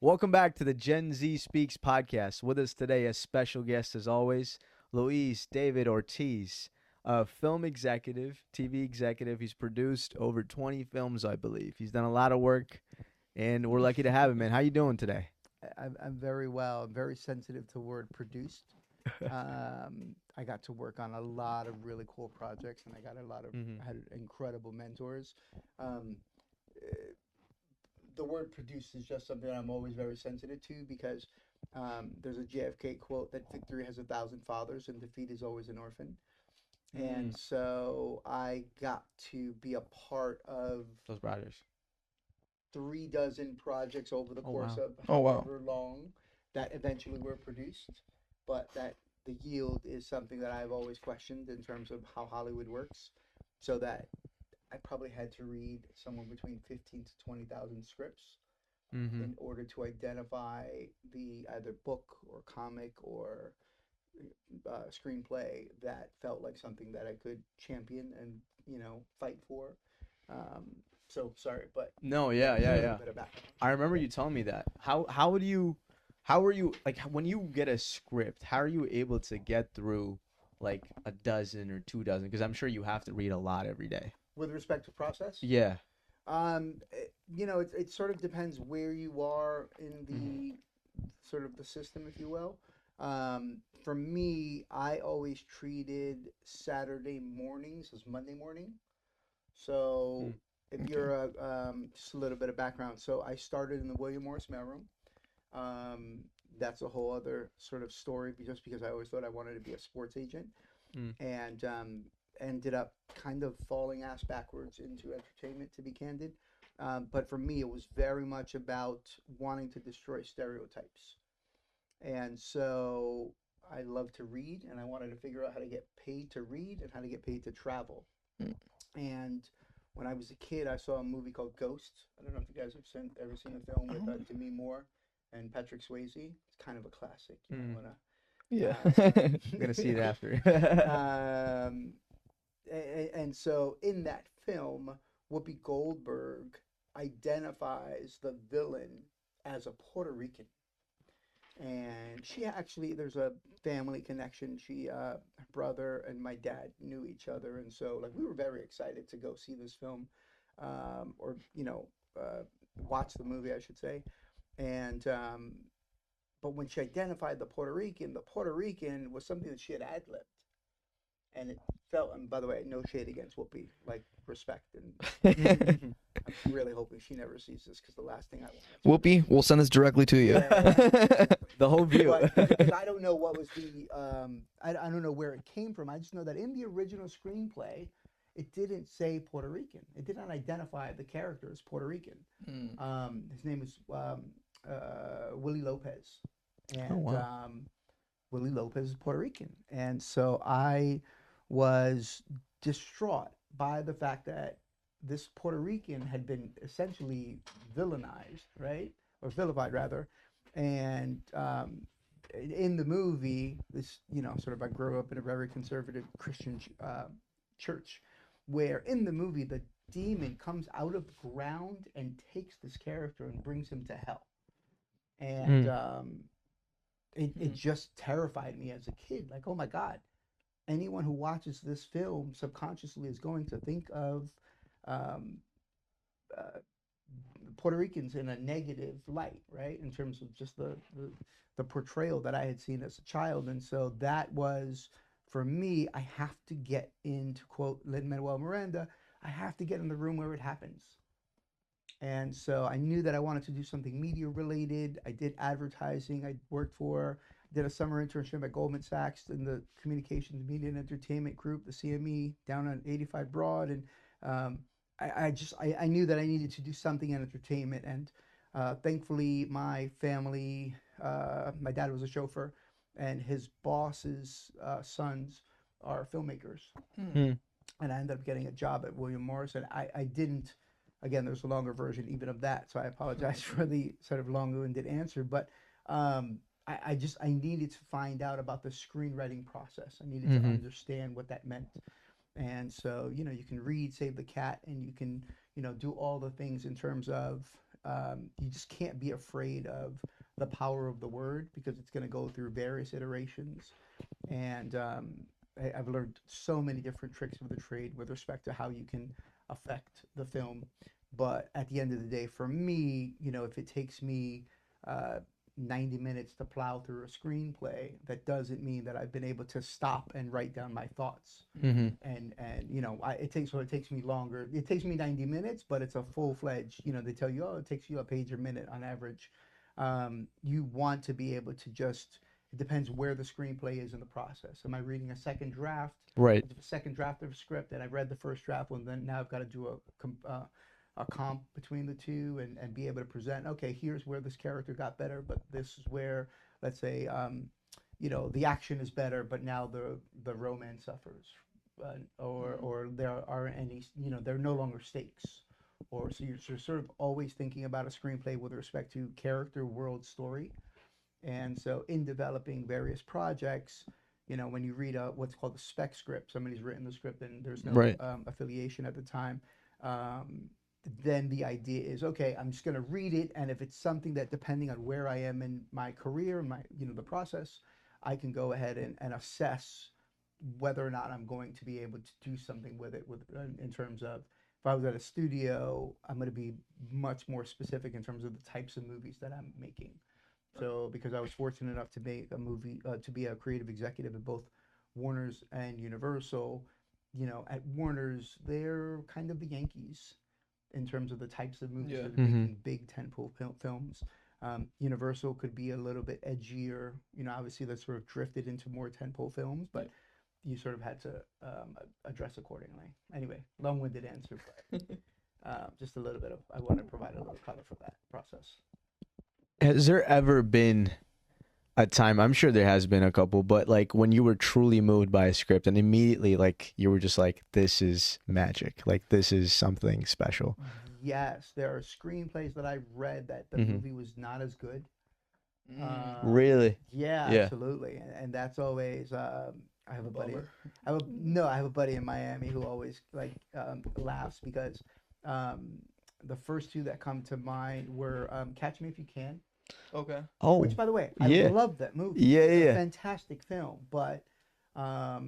Welcome back to the Gen Z Speaks podcast. With us today, a special guest as always, Luis David Ortiz, a film executive, TV executive. He's produced over 20 films, I believe. He's done a lot of work, and we're lucky to have him, man. How you doing today? I'm very well. I'm very sensitive to the word produced. I got to work on a lot of really cool projects, and I had incredible mentors. Um, eh, the word produced is just something I'm always very sensitive to because there's a JFK quote that victory has 1,000 fathers and defeat is always an orphan. Mm. And so I got to be a part of Those brothers. 3 dozen projects over the Oh, course wow. of Oh wow. however long that eventually were produced. But that the yield is something that I've always questioned in terms of how Hollywood works. So that I probably had to read somewhere between 15 to 20,000 scripts Mm-hmm. in order to identify the either book or comic or screenplay that felt like something that I could champion and fight for. Um, so sorry, but No, that yeah, was a yeah, little yeah. bit about. I remember you telling me that. How are you like when you get a script? How are you able to get through like a dozen or 2 dozen? Because I'm sure you have to read a lot every day. With respect to process, Yeah. it sort of depends where you are in Mm-hmm. the sort of the system, if you will. For me, I always treated Saturday mornings as Monday morning. So if Okay. you're just a little bit of background. So I started in the William Morris mailroom. Um, that's a whole other sort of story, just because I always thought I wanted to be a sports agent, Mm. and ended up kind of falling ass backwards into entertainment, to be candid. But for me, it was very much about wanting to destroy stereotypes. And so I love to read, and I wanted to figure out how to get paid to read and how to get paid to travel. Mm. And when I was a kid, I saw a movie called Ghost. I don't know if you guys have ever seen the film with Oh, Demi Moore and Patrick Swayze. It's kind of a classic. You might Mm. want yeah. I'm gonna see it after. to. And so in that film, Whoopi Goldberg identifies the villain as a Puerto Rican. And she actually, there's a family connection. Her brother and my dad knew each other, and so like we were very excited to go see this film, or watch the movie, I should say. And but when she identified the Puerto Rican was something that she had ad libbed, and it felt. And by the way, no shade against Whoopi, like respect, and I'm really hoping she never sees this because the last thing I want is for this Whoopi, to we'll send this directly to you. Yeah. The whole view. But because I don't know what was I don't know where it came from. I just know that in the original screenplay, it didn't say Puerto Rican. It did not identify the character as Puerto Rican. Mm. His name is Willie Lopez, Oh and wow. Willie Lopez is Puerto Rican, and so I was distraught by the fact that this Puerto Rican had been essentially villainized, right, or vilified rather, and in the movie, this sort of I grew up in a very conservative Christian church, where in the movie the demon comes out of the ground and takes this character and brings him to hell, and Mm. it just terrified me as a kid. Like, oh my God, anyone who watches this film subconsciously is going to think of um, uh, Puerto Ricans in a negative light, right? In terms of just the portrayal that I had seen as a child, and so that was for me. I have to get in, to quote Lin Manuel Miranda, I have to get in the room where it happens. And so I knew that I wanted to do something media related. I did advertising. I worked for, did a summer internship at Goldman Sachs in the Communications, Media, and Entertainment Group, the CME, down on 85 Broad. And I knew that I needed to do something in entertainment. And thankfully, my family, my dad was a chauffeur, and his boss's sons are filmmakers, Mm. Mm. and I ended up getting a job at William Morris. And I didn't, again, there's a longer version even of that. So I apologize for the sort of long-winded answer. But I needed to find out about the screenwriting process. I needed to Mm-hmm. understand what that meant. And so, you can read Save the Cat, and you can, do all the things in terms of you just can't be afraid of the power of the word because it's going to go through various iterations. And I've learned so many different tricks of the trade with respect to how you can affect the film. But at the end of the day, for me, if it takes me uh, 90 minutes to plow through a screenplay, that doesn't mean that I've been able to stop and write down my thoughts. Mm-hmm. And it takes me longer. It takes me 90 minutes, but it's a full fledged. They tell you, oh, it takes you a page a minute on average. You want to be able to just. It depends where the screenplay is in the process. Am I reading a second draft? Right. A second draft of a script, and I read the first draft one. Then now I've got to do a comp between the two and be able to present. Okay, here's where this character got better, but this is where, let's say, the action is better, but now the romance suffers, or there aren't any. There are no longer stakes. Or so you're sort of always thinking about a screenplay with respect to character, world, story. And so, in developing various projects, when you read what's called a spec script, somebody's written the script and there's no Right. affiliation at the time. Then the idea is, okay, I'm just going to read it, and if it's something that, depending on where I am in my career, the process, I can go ahead and assess whether or not I'm going to be able to do something with it. In terms of, if I was at a studio, I'm going to be much more specific in terms of the types of movies that I'm making. So, because I was fortunate enough to make a movie, to be a creative executive at both Warner's and Universal, at Warner's, they're kind of the Yankees in terms of the types of movies that are making big tentpole films. Universal could be a little bit edgier. Obviously, that sort of drifted into more tentpole films, but you sort of had to address accordingly. Anyway, long-winded answer, but just a little bit of, I want to provide a little color for that process. Has there ever been a time, I'm sure there has been a couple, but like when you were truly moved by a script and immediately like you were just like, this is magic, like this is something special? Yes, there are screenplays that I read that the movie was not as good. Really? Yeah, absolutely, and that's always. I have a buddy. I have a buddy in Miami who always laughs because the first two that come to mind were Catch Me If You Can. Okay. Oh, which, by the way, I love that movie. Yeah, it's a fantastic film, but I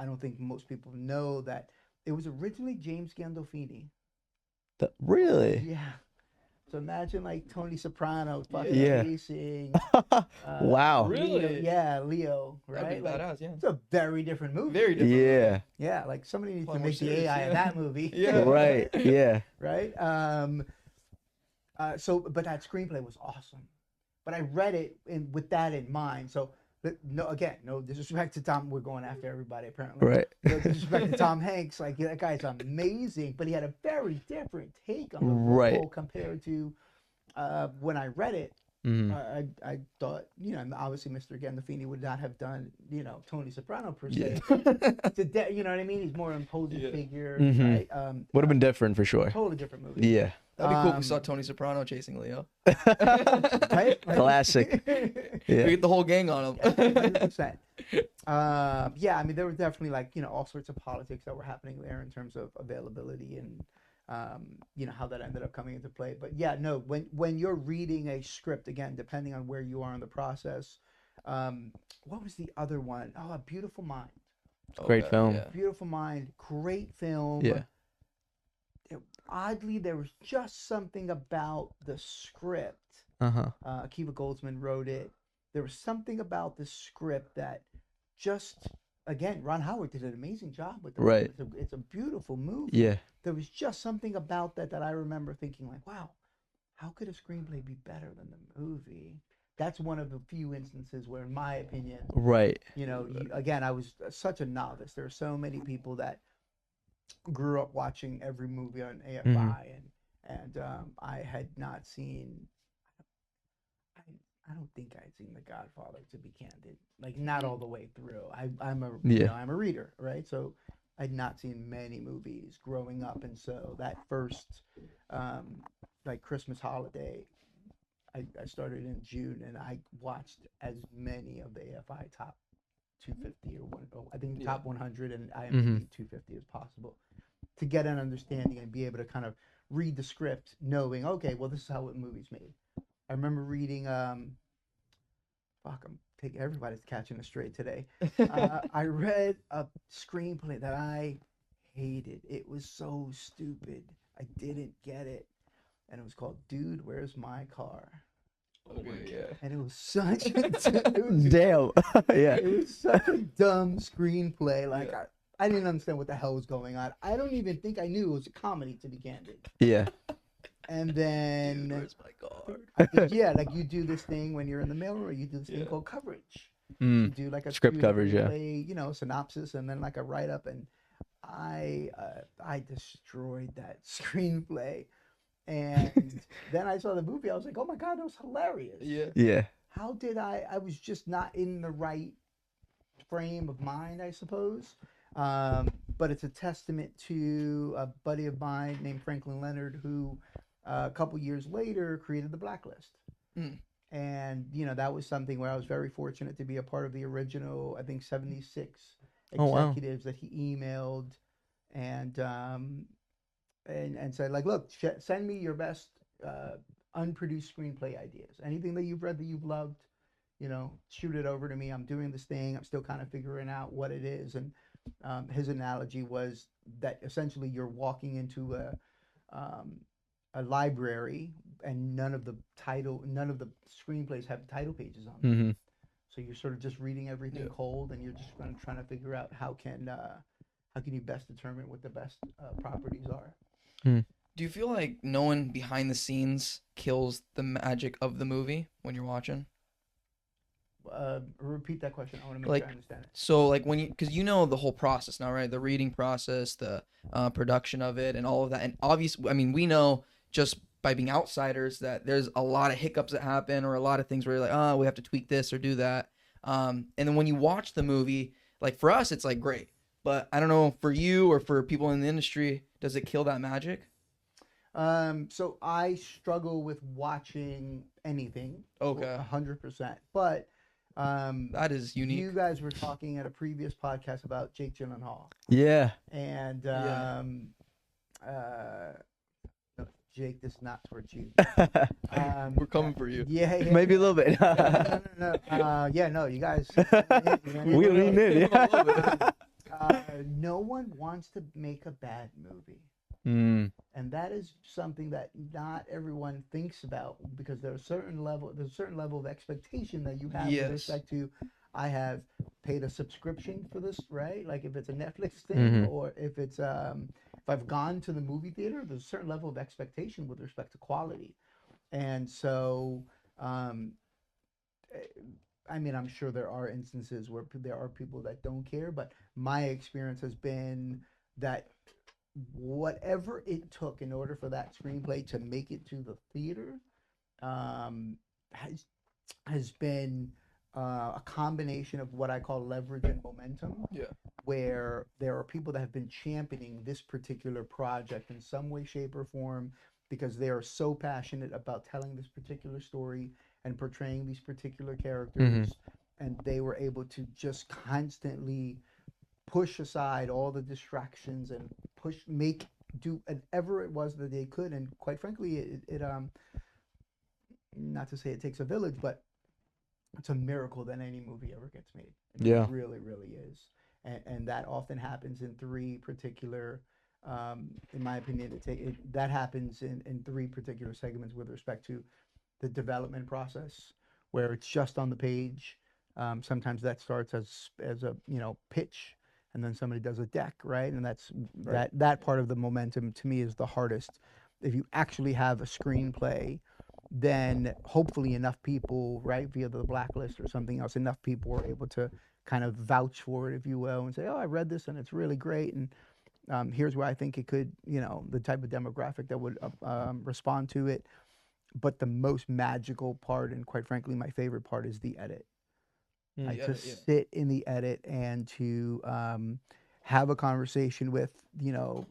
don't think most people know that it was originally James Gandolfini. Really? Yeah. So imagine like Tony Soprano fucking racing. Wow. Really? Leo. Right? That'd be badass, yeah. It's a very different movie. Very different. Yeah. Yeah, like somebody needs to More make the serious, AI in that movie. Yeah. Right. Yeah. Right? But that screenplay was awesome. But I read it with that in mind. So, no disrespect to Tom. We're going after everybody, apparently. Right. No disrespect to Tom Hanks. Like, that guy's amazing, but he had a very different take on the role compared to when I read it. I thought, obviously Mr. Gandolfini would not have done, Tony Soprano per se. You know what I mean? He's more imposing figure, right? Would have been different for sure. Totally different movie. Yeah. That'd be cool if we saw Tony Soprano chasing Leo. Right? Classic. We get the whole gang on him. 100%. I mean, there were definitely all sorts of politics that were happening there in terms of availability and how that ended up coming into play. But yeah, no, when you're reading a script, again, depending on where you are in the process, what was the other one? Oh, A Beautiful Mind. Great film. Yeah. Beautiful Mind, great film. Yeah. Oddly, there was just something about the script. Akiva Goldsman wrote it. There was something about the script that again, Ron Howard did an amazing job with it. Right. It's a beautiful movie. Yeah. There was just something about that I remember thinking like, wow, how could a screenplay be better than the movie? That's one of the few instances where, in my opinion, right. Again, I was such a novice. There are so many people that grew up watching every movie on AFI, and I had not seen. I don't think I'd seen The Godfather, to be candid. Like, not all the way through. I'm a reader, right? So I'd not seen many movies growing up, and so that first Christmas holiday, I started in June, and I watched as many of the AFI top 250 top 100 and IMDb 250 as possible, to get an understanding and be able to kind of read the script knowing, okay, well, this is how a movie's made. I remember reading, I'm taking everybody's catching a straight today. I read a screenplay that I hated. It was so stupid. I didn't get it. And it was called Dude, Where's My Car? Okay, yeah. And it was such a Damn. Yeah. it was such a dumb screenplay. Like I didn't understand what the hell was going on. I don't even think I knew it was a comedy, to be candid. Yeah. And then Dude, where's my car? yeah, like you do this thing when you're in the mailroom, you do this thing called coverage. You Mm. do like a Script coverage, yeah. you know, synopsis and then like a write up, and I destroyed that screenplay. And then I saw the movie. I was like, oh my God, that was hilarious. Yeah. Yeah. How did I was just not in the right frame of mind, I suppose. But it's a testament to a buddy of mine named Franklin Leonard, who a couple years later created the Blacklist. Mm. And, you know, that was something where I was very fortunate to be a part of the original, I think, 76 Oh, wow. executives that he emailed and said, like, look, send me your best unproduced screenplay ideas. Anything that you've read that you've loved, you know, shoot it over to me. I'm doing this thing. I'm still kind of figuring out what it is. And his analogy was that essentially you're walking into a library, and none of the screenplays have title pages on them. Mm-hmm. So you're sort of just reading everything cold, and you're just trying to figure out how can you best determine what the best properties are. Do you feel like knowing behind the scenes kills the magic of the movie when you're watching? Repeat that question. I want to make sure I understand it. So like when because you know the whole process now, right? The reading process, the production of it, and all of that. And obviously, I mean, we know just by being outsiders that there's a lot of hiccups that happen, or a lot of things where you're like, oh, we have to tweak this or do that. And then when you watch the movie, like for us, it's like great. But I don't know, for you or for people in the industry, does it kill that magic? So I struggle with watching anything. Okay. 100%. But that is unique. You guys were talking at a previous podcast about Jake Gyllenhaal. Yeah. And Jake, this is not towards you. We're coming for you. Yeah. Maybe a little bit. No, you guys. We lean in. No one wants to make a bad movie. Mm. And that is something that not everyone thinks about, because there's a certain level of expectation that you have with respect to, I have paid a subscription for this, right? Like if it's a Netflix thing, or if it's if I've gone to the movie theater, there's a certain level of expectation with respect to quality. And so I mean, I'm sure there are instances where there are people that don't care, but my experience has been that whatever it took in order for that screenplay to make it to the theater has been a combination of what I call leverage and momentum. Yeah. Where there are people that have been championing this particular project in some way, shape, or form, because they are so passionate about telling this particular story and portraying these particular characters, and they were able to just constantly push aside all the distractions and do whatever it was that they could. And quite frankly, it not to say it takes a village, but it's a miracle that any movie ever gets made. It really, really is. And that often happens in three particular, in my opinion, that happens in three particular segments with respect to the development process, where it's just on the page. Sometimes that starts as a pitch, and then somebody does a deck, right? And that's that part of the momentum to me is the hardest. If you actually have a screenplay, then hopefully enough people, right, via the Blacklist or something else, enough people are able to kind of vouch for it, if you will, and say, oh, I read this and it's really great, and here's where I think it could, the type of demographic that would respond to it. But the most magical part, and quite frankly, my favorite part, is the edit. To sit in the edit and to have a conversation with, the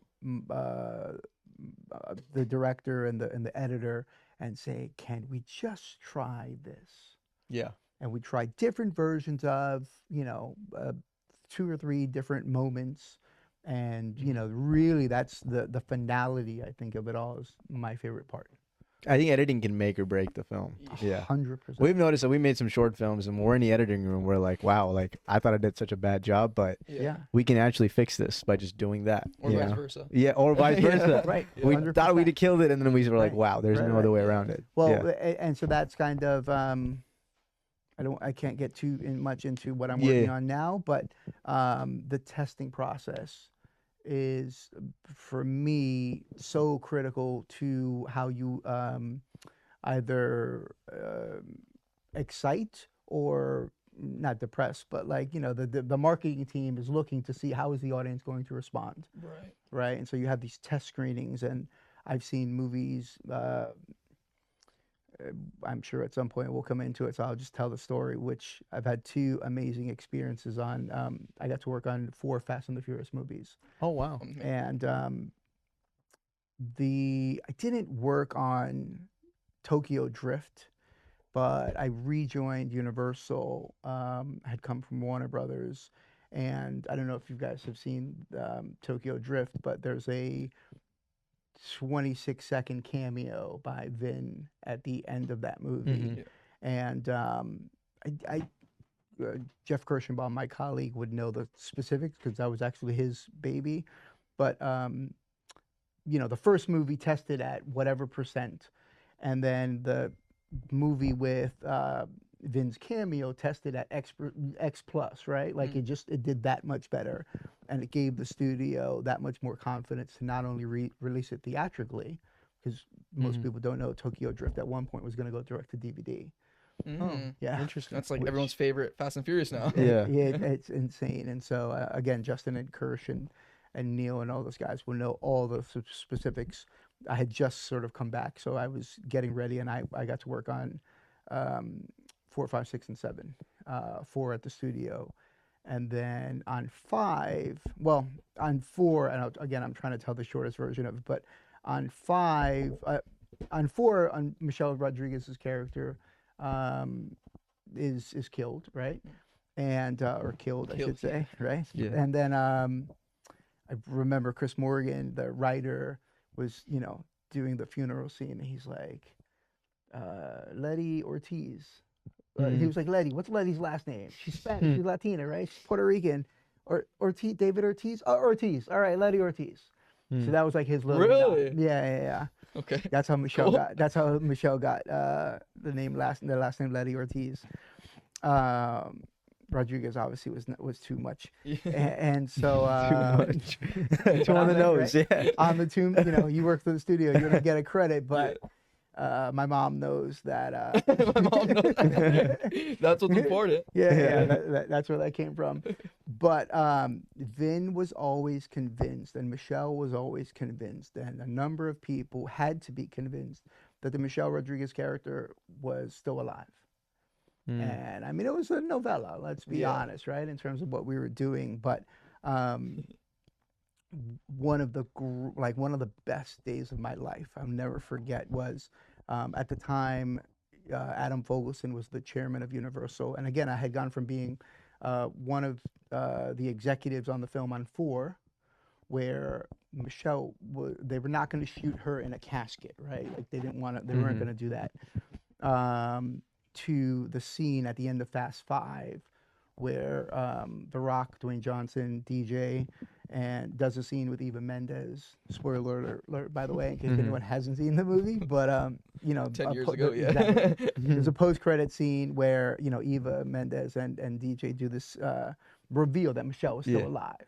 director and the editor, and say, can we just try this? Yeah. And we try different versions of, 2 or 3 different moments, And you know, really, that's the finality, I think, of it all is my favorite part. I think editing can make or break the film. Yeah. 100%. We've noticed that we made some short films and when we're in the editing room, we're like, wow, like I thought I did such a bad job, but Yeah. we can actually fix this by just doing that. Or you vice know? versa. Yeah, or vice versa. Right. We 100%. thought we'd have killed it and then we were like, Right. wow, there's Right, no other right. way around it. Well, Yeah. and so that's kind of I can't get too much into what I'm working Yeah. on now, but the testing process is for me so critical to how you either excite or not depress, but like, you know, the marketing team is looking to see how is the audience going to respond, Right. right? And so you have these test screenings, and I've seen movies. I'm sure at some point we'll come into it, so I'll just tell the story, which I've had two amazing experiences on. I got to work on 4 Fast and the Furious movies, Oh, wow. and I didn't work on Tokyo Drift, but I rejoined Universal. Had come from Warner Brothers, and I don't know if you guys have seen Tokyo Drift, but there's a 26-second cameo by Vin at the end of that movie. Mhm. And Jeff Kirschenbaum, my colleague, would know the specifics because that was actually his baby. But you know, the first movie tested at whatever percent, and then the movie with Vin's cameo tested at X plus, right? Like it did that much better, and it gave the studio that much more confidence to not only release it theatrically, because most people don't know Tokyo Drift at one point was going to go direct to DVD. Yeah, Interesting. That's like Which- everyone's favorite Fast and Furious now. Yeah. it's insane. And so again, Justin and Kirsch and Neil and all those guys will know all the specifics. I had just sort of come back, so I was getting ready, and I got to work on 4, 5, 6, and 7. 4 at the studio, and then on 5, well, on 4, and again, I'm trying to tell the shortest version of it, but on 5, on 4, on Michelle Rodriguez's character is killed, right? And or killed, I should say, right? Yeah. And then I remember Chris Morgan, the writer, was, you know, doing the funeral scene, and he's like, Letty Ortiz. He was like, Letty, what's Letty's last name? She's Spanish, she's Latina, right? She's Puerto Rican. Or Ortiz, David Ortiz? Oh, Ortiz. All right, Letty Ortiz. So that was like his little Really? Yeah. Okay. That's how Michelle Cool. got. That's how Michelle got the last name Letty Ortiz. Rodriguez obviously was too much, and so Too on the nose, right? yeah. On the tomb, you know, you work for the studio, you're gonna get a credit, but my mom knows that. My mom knows. That's what's important. Yeah, that's where that came from. But Vin was always convinced, and Michelle was always convinced, and a number of people had to be convinced that the Michelle Rodriguez character was still alive. And I mean, it was a novella, let's be honest, right, in terms of what we were doing. But one of the best days of my life, I'll never forget, was at the time Adam Fogelson was the chairman of Universal, and again, I had gone from being one of the executives on the film on 4, where Michelle they were not going to shoot her in a casket, right? Like they didn't want to, they weren't going to do that. To the scene at the end of Fast 5, where The Rock, Dwayne Johnson, DJ, and does a scene with Eva Mendes. Spoiler alert, by the way, in case anyone hasn't seen the movie. But you know, 10 years ago, yeah. exactly. There's a post-credit scene where, you know, Eva Mendes and DJ do this reveal that Michelle was still alive,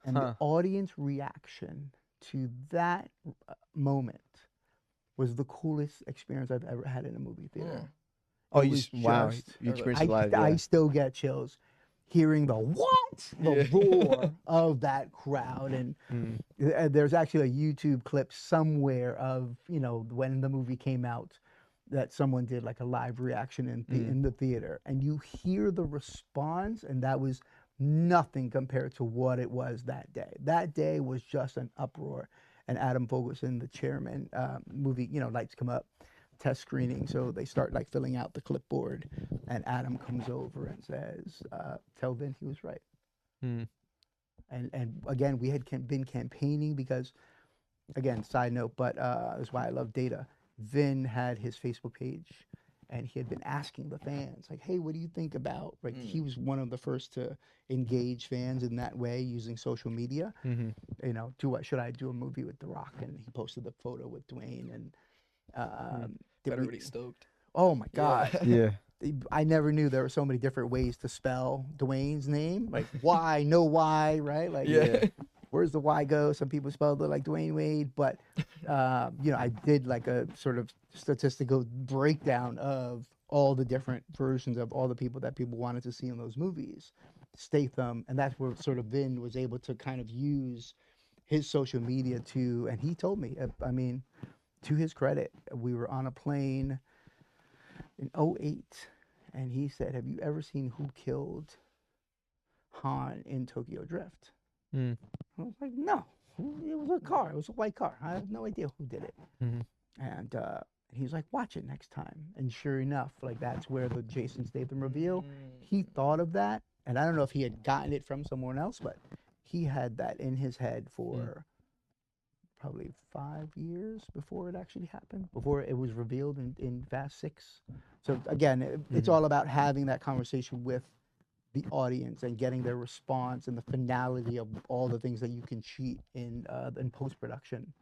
and the audience reaction to that moment was the coolest experience I've ever had in a movie theater. Oh, It was wow! just- You experienced it live. I still get chills hearing the roar of that crowd. And there's actually a YouTube clip somewhere of, you know, when the movie came out, that someone did like a live reaction in the theater, and you hear the response, and that was nothing compared to what it was that day. That day was just an uproar. And Adam Fogelson, the chairman, movie, you know, lights come up, test screening, so they start like filling out the clipboard, and Adam comes over and says, tell Vin he was right. And again, we had been campaigning because, again, side note, but that's why I love data. Vin had his Facebook page, and he had been asking the fans, like, hey, what do you think about, right? He was one of the first to engage fans in that way using social media. You know, should I do a movie with The Rock? And he posted the photo with Dwayne, and Everybody's stoked. oh my God. Yeah. I never knew there were so many different ways to spell Dwayne's name. Like why, no why, right? Like, where's the Y go? Some people spelled it like Dwayne Wade, but you know, I did like a sort of statistical breakdown of all the different versions of all the people that people wanted to see in those movies. Statham, and that's where sort of Vin was able to kind of use his social media to, and he told me, I mean, to his credit, we were on a plane in '08, and he said, have you ever seen Who Killed Han in Tokyo Drift? I was like, no. It was a car. It was a white car. I have no idea who did it. And he was like, watch it next time. And sure enough, like that's where the Jason Statham reveal, he thought of that. And I don't know if he had gotten it from someone else, but he had that in his head for probably 5 years before it actually happened, before it was revealed in Fast 6. So again, it's all about having that conversation with the audience and getting their response and the finality of all the things that you can cheat in post-production.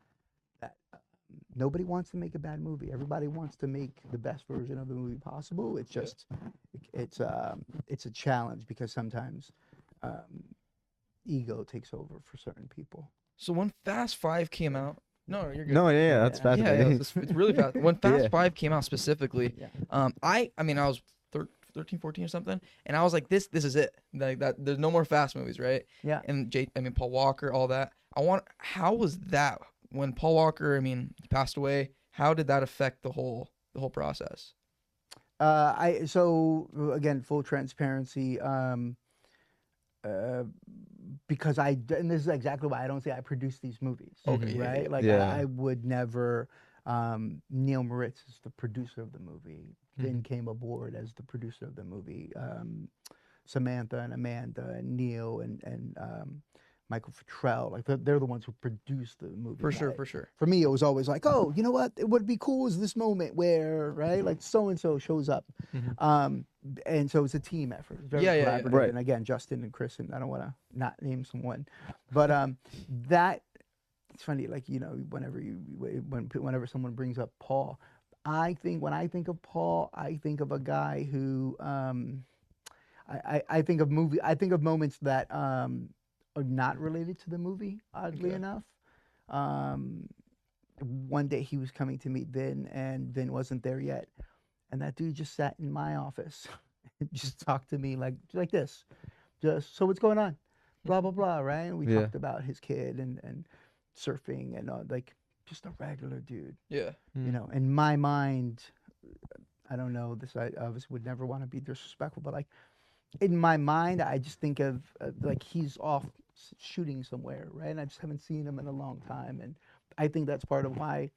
That nobody wants to make a bad movie. Everybody wants to make the best version of the movie possible. It's just it's a challenge because sometimes ego takes over for certain people. So when Fast 5 came out, no, you're good. No, yeah, that's fascinating. Yeah, it's really fast. When Fast 5 came out specifically, I mean, I was 13, 14 or something, and I was like, this is it. Like that, there's no more Fast movies, right? Yeah. And Paul Walker, all that. How was that when Paul Walker, he passed away? How did that affect the whole process? So again, full transparency. Because and this is exactly why I don't say I produce these movies. Okay, right? yeah. Like I would never. Neil Moritz is the producer of the movie. Then came aboard as the producer of the movie. Samantha and Amanda and Neil and Michael Futrell, like they're the ones who produced the movie. For sure. For me, it was always like, oh, you know what? It would be cool is this moment where, right, like so and so shows up, and so it's a team effort. It's very collaborative. Right. And again, Justin and Chris, and I don't want to not name someone, but that it's funny. Like whenever someone brings up Paul, when I think of Paul, I think of a guy who I think of moments that are not related to the movie, oddly enough. One day he was coming to meet Vin, and Vin wasn't there yet. And that dude just sat in my office and just talked to me like this. Just, so what's going on? Blah, blah, blah, right? And we talked about his kid and surfing and like just a regular dude. Yeah. You know, in my mind, I don't know, I obviously would never want to be disrespectful, but like in my mind, I just think of like he's off shooting somewhere, right? And I just haven't seen him in a long time. And I think that's part of why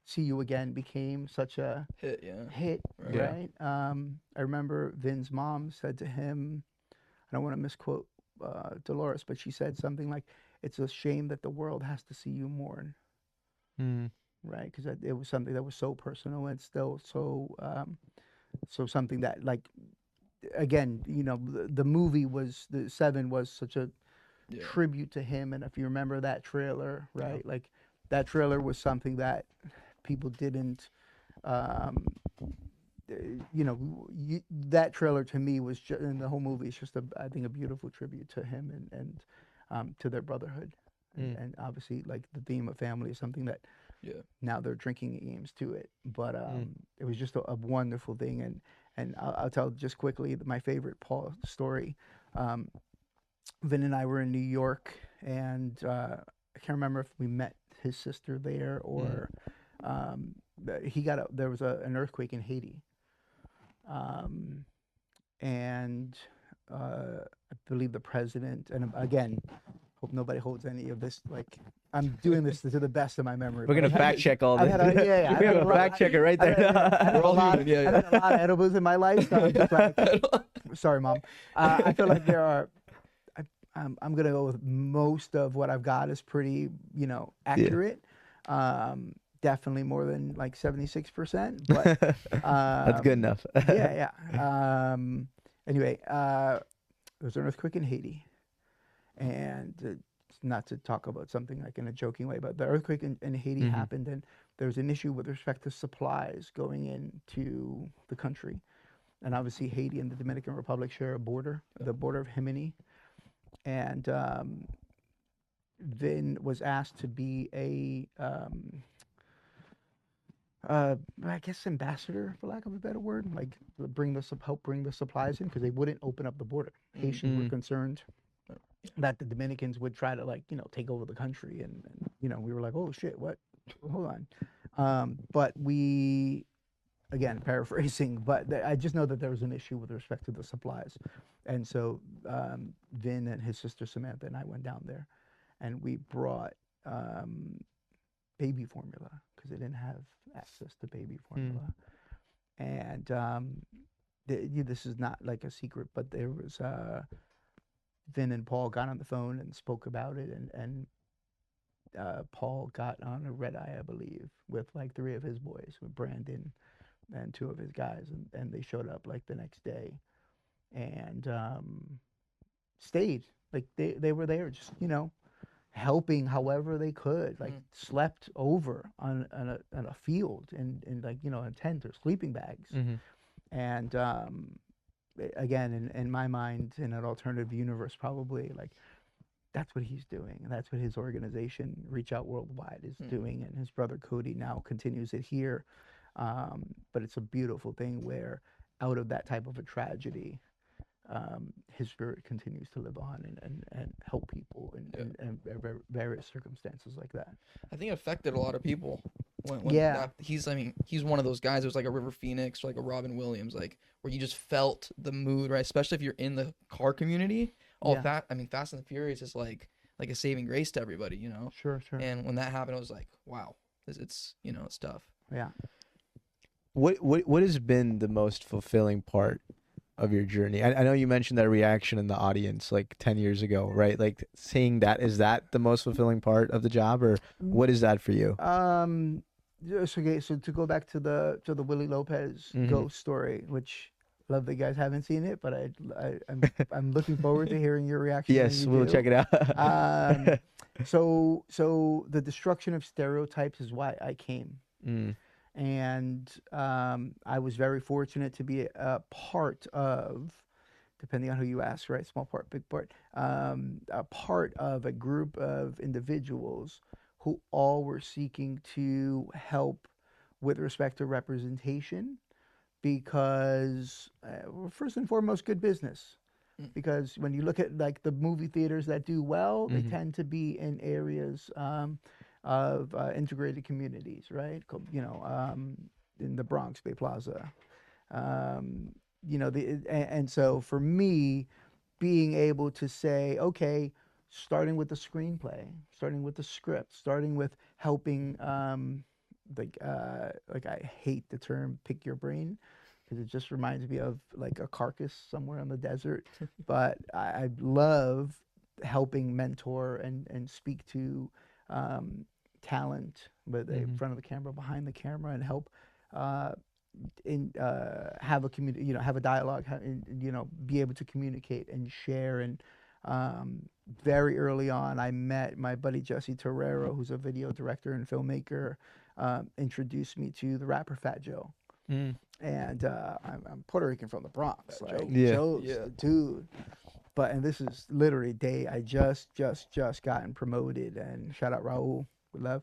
See You Again became such a hit, right? I remember Vin's mom said to him, I don't want to misquote Dolores, but she said something like, it's a shame that the world has to see you mourn, right? Because it was something that was so personal and still so something that, like, again, you know, the movie the Seven was such a tribute to him. And if you remember that trailer, right? Like that trailer was something that people didn't, you know, that trailer to me was just, and the whole movie is just I think a beautiful tribute to him and to their brotherhood. And obviously like the theme of family is something that now they're drinking games to it. But it was just a wonderful thing. And I'll tell just quickly my favorite Paul story. Vin and I were in New York, and I can't remember if we met his sister there or there was an earthquake in Haiti. And I believe the president, and again, hope nobody holds any of this, like, I'm doing this to the best of my memory. We're going to fact check all this. We have a fact checker right there. I've had a lot of edibles in my life, so I'm just like, sorry, Mom. I feel like there are, I'm gonna go with most of what I've got is pretty, accurate. Definitely more than like 76%, but That's good enough. yeah. Anyway, there was an earthquake in Haiti, and not to talk about something like in a joking way, but the earthquake in Haiti happened, and there was an issue with respect to supplies going into the country. And obviously, Haiti and the Dominican Republic share a border, the border of Jiminy. And Vin was asked to be a, I guess, ambassador, for lack of a better word, like help bring the supplies in because they wouldn't open up the border. Haitians were concerned that the Dominicans would try to take over the country, and we were like, oh shit, what? Hold on. But we, again, paraphrasing, but I just know that there was an issue with respect to the supplies. And so Vin and his sister Samantha and I went down there, and we brought baby formula because they didn't have access to baby formula. And this is not like a secret, but there was Vin and Paul got on the phone and spoke about it, and Paul got on a red eye, I believe, with like 3 of his boys, with Brandon and 2 of his guys, and they showed up like the next day, and stayed. Like they were there, just helping however they could. Like slept over on a field in like a tent or sleeping bags, and again, in my mind, in an alternative universe, probably like that's what he's doing, and that's what his organization, Reach Out Worldwide, is doing, and his brother Cody now continues it here. But it's a beautiful thing where out of that type of a tragedy, his spirit continues to live on and help people in various circumstances like that. I think it affected a lot of people. He's one of those guys. It was like a River Phoenix, or like a Robin Williams, like where you just felt the mood, right? Especially if you're in the car community. Fast and the Furious is like a saving grace to everybody, Sure. And when that happened, I was like, wow, it's tough. Yeah. What has been the most fulfilling part of your journey? I know you mentioned that reaction in the audience like 10 years ago, right? Like seeing that, is that the most fulfilling part of the job, or what is that for you? So to go back to the Willie Lopez ghost story, which love that you guys haven't seen it, but I'm looking forward to hearing your reaction. Yes, we'll check it out. So the destruction of stereotypes is why I came. And I was very fortunate to be a part of, depending on who you ask, right? Small part, big part. A part of a group of individuals who all were seeking to help with respect to representation, because first and foremost, good business. Because when you look at like the movie theaters that do well, they tend to be in areas of integrated communities, right? In the Bronx, Bay Plaza, and so for me, being able to say, okay, starting with the screenplay, starting with the script, starting with helping, like I hate the term "pick your brain" because it just reminds me of like a carcass somewhere in the desert, but I love helping mentor and speak to talent, whether in front of the camera, behind the camera, and help have a community, have a dialogue, be able to communicate and share. And very early on, I met my buddy Jesse Torrero, who's a video director and filmmaker, introduced me to the rapper Fat Joe. And I'm Puerto Rican from the Bronx, like Joe's the dude. And this is literally day I just gotten promoted, and shout out Raul, we love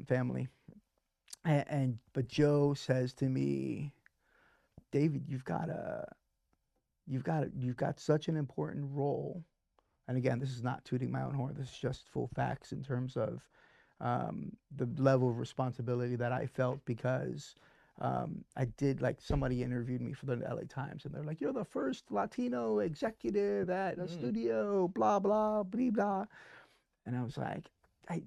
family. But Joe says to me, David, you've got such an important role. And again, this is not tooting my own horn. This is just full facts in terms of the level of responsibility that I felt, because I did, like, somebody interviewed me for the LA Times, and they're like, you're the first Latino executive at a studio, blah, blah, blah, blah. And I was like,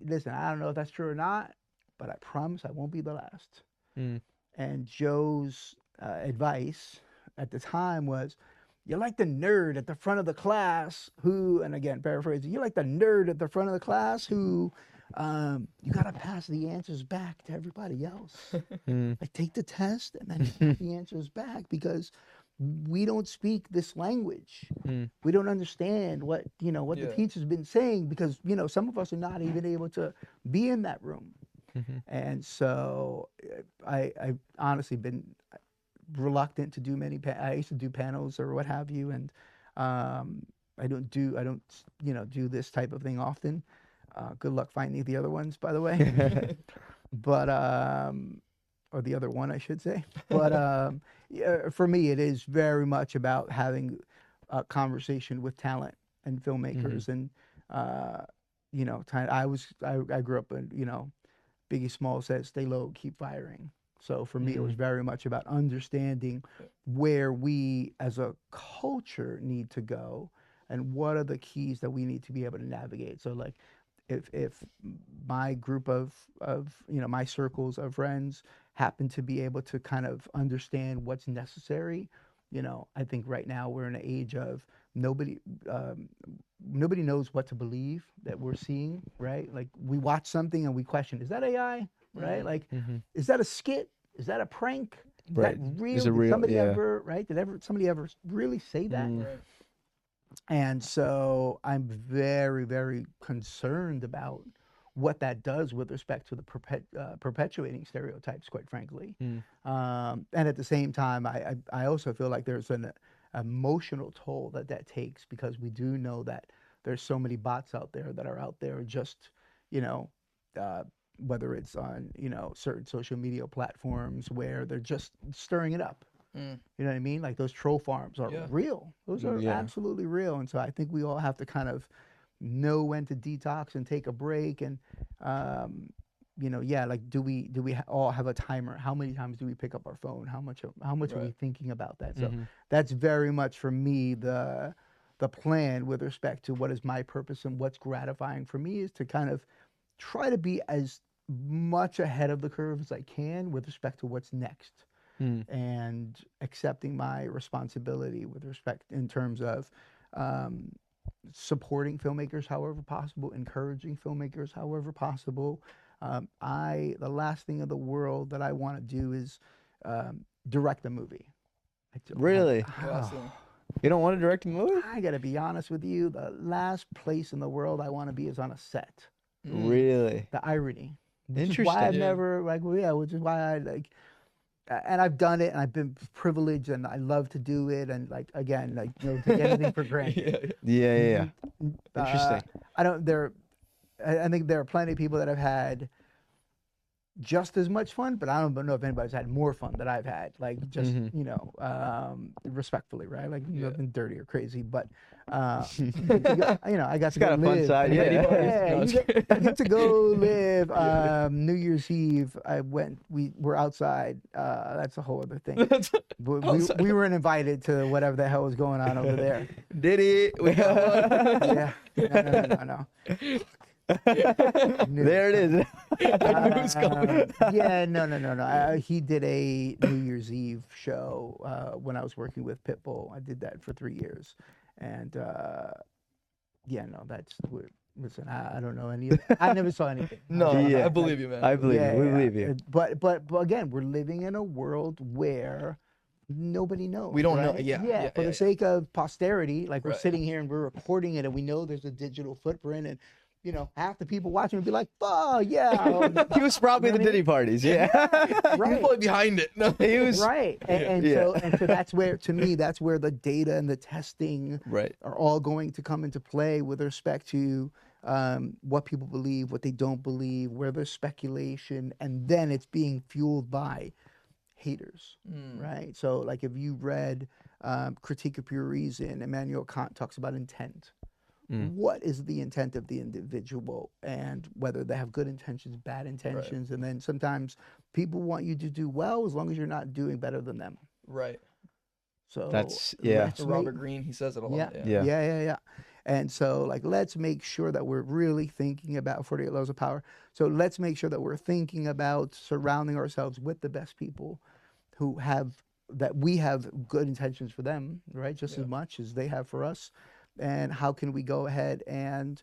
listen, I don't know if that's true or not, but I promise I won't be the last. And Joe's advice at the time was, you're like the nerd at the front of the class who, and again, paraphrasing, you're like the nerd at the front of the class who you got to pass the answers back to everybody else. Like take the test and then pass the answers back because we don't speak this language. We don't understand what, what the teacher's been saying because, some of us are not even able to be in that room. And so I've honestly been reluctant to do many. I used to do panels or what have you, and I don't do this type of thing often. Good luck finding the other ones, by the way. But or the other one, I should say. But for me, it is very much about having a conversation with talent and filmmakers, and I grew up in Biggie Smalls says, "Stay low, keep firing." So for me, it was very much about understanding where we as a culture need to go and what are the keys that we need to be able to navigate. So like if my group of my circles of friends happen to be able to kind of understand what's necessary, I think right now we're in an age of nobody knows what to believe that we're seeing, right? Like we watch something and we question, is that AI? Right? Like, is that a skit? Is that a prank? Is that real? Is it real? Did somebody ever, right? Somebody ever really say that? Right. And so I'm very, very concerned about what that does with respect to the perpetuating stereotypes, quite frankly. And at the same time, I also feel like there's an emotional toll that takes because we do know that there's so many bots out there that are out there just, whether it's on, certain social media platforms where they're just stirring it up. You know what I mean? Like those troll farms are real. Those are absolutely real. And so I think we all have to kind of know when to detox and take a break. And, like do we all have a timer? How many times do we pick up our phone? How much are we thinking about that? So that's very much for me the plan with respect to what is my purpose and what's gratifying for me is to kind of try to be as much ahead of the curve as I can with respect to what's next. And accepting my responsibility with respect in terms of supporting filmmakers however possible, encouraging filmmakers however possible. The last thing in the world that I want to do is direct a movie. Really? You don't want to direct a movie? I got to be honest with you. The last place in the world I want to be is on a set. Really? The irony. Interesting. Which is why I've never, which is why I like, and I've done it and I've been privileged and I love to do it. And like, again, like, take anything for granted. Yeah. Interesting. I think there are plenty of people that have had just as much fun, but I don't know if anybody's had more fun than I've had. Like just respectfully, right? Like nothing dirty or crazy, but I got to go got a fun live. side. I get to go live. New Year's Eve, we were outside. That's a whole other thing. We weren't invited to whatever the hell was going on over there. Did he? We got one. Yeah. No. There it is. He did a New Year's Eve show when I was working with Pitbull. I did that for 3 years, and listen. I don't know any of it. I never saw anything. I believe you, man. I believe you. We believe you. But again, we're living in a world where nobody knows. We don't know. For the sake of posterity, like we're sitting here and we're recording it, and we know there's a digital footprint, and half the people watching would be like, "Oh yeah." He was probably the Diddy parties. Yeah. Right. He was probably behind it. No. He was right. So that's where, to me, that's where the data and the testing are all going to come into play with respect to what people believe, what they don't believe, where there's speculation, and then it's being fueled by haters, right? So like if you read Critique of Pure Reason, Immanuel Kant talks about intent. What is the intent of the individual, and whether they have good intentions, bad intentions, and then sometimes people want you to do well as long as you're not doing better than them. Right. So that's Robert Greene, he says it a lot. Yeah. And so like let's make sure that we're really thinking about 48 Laws of Power. So let's make sure that we're thinking about surrounding ourselves with the best people who have that we have good intentions for them, right? Just Yeah. as much as they have for us. And how can we go ahead and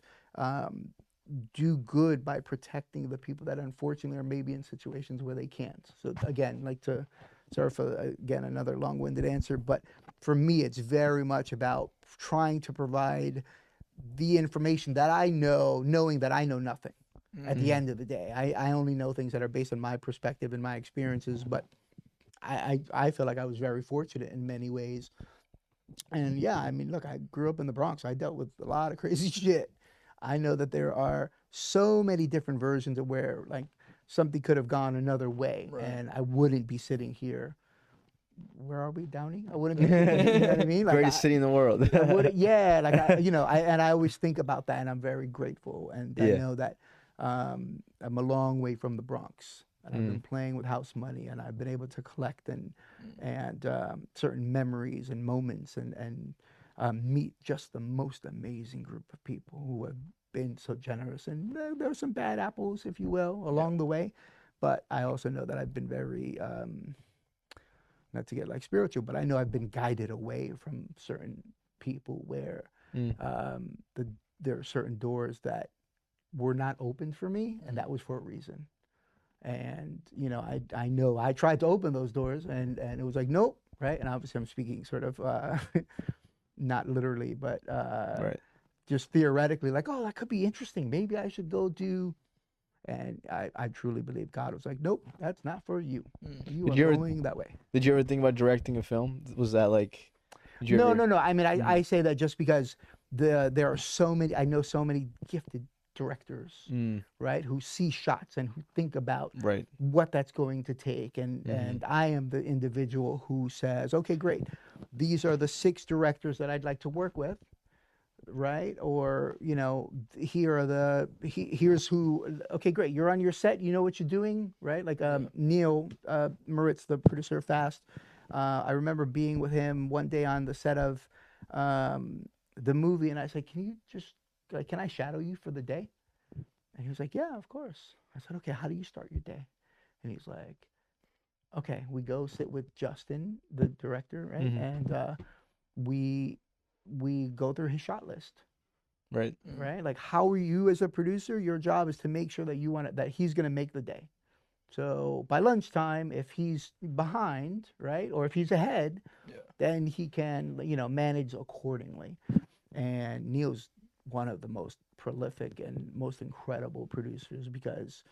do good by protecting the people that unfortunately are maybe in situations where they can't. So again, like to sorry for again another long-winded answer, but for me it's very much about trying to provide the information that I know, knowing that I know nothing. At the end of the day, I only know things that are based on my perspective and my experiences, but I feel like I was very fortunate in many ways. And yeah, I mean, look, I grew up in the Bronx. I dealt with a lot of crazy shit. I know that there are so many different versions of where like something could have gone another way, Right. and I wouldn't be sitting here. Where are we, Downey? I wouldn't be. You know what I mean? Like, Greatest city in the world. I would, yeah, like I always think about that, and I'm very grateful, and I Yeah. know that I'm a long way from the Bronx, and I've been playing with house money, and I've been able to collect and certain memories and moments, and meet just the most amazing group of people who have been so generous. And there are some bad apples, if you will, along the way, but I also know that I've been very not to get like spiritual, but I know I've been guided away from certain people where there are certain doors that were not opened for me, and that was for a reason. And you know, I know I tried to open those doors, and it was like nope, right? And obviously I'm speaking sort of not literally, but Right. just theoretically, like oh, that could be interesting. Maybe I should go do. And I truly believe God was like, nope, that's not for you. You Did are you ever- going that way. Did you ever think about directing a film? Was that like? Did you No, ever? no, no. I mean, I say that just because there are so many. I know so many gifted directors, right, who see shots and who think about Right. what that's going to take. And I am the individual who says, okay, great. These are the 6 directors that I'd like to work with. Right, or you know, here's who. Okay, great. You're on your set. You know what you're doing, right? Like Neil Moritz, the producer of Fast. I remember being with him one day on the set of the movie, and I said, "Can you just like, can I shadow you for the day?" And he was like, "Yeah, of course." I said, "Okay, how do you start your day?" And he's like, "Okay, we go sit with Justin, the director, right, and we go through his shot list, Right. right? Like, how are you as a producer? Your job is to make sure that that he's going to make the day. So by lunchtime, if he's behind, right, or if he's ahead, then he can, you know, manage accordingly." And Neil's one of the most prolific and most incredible producers because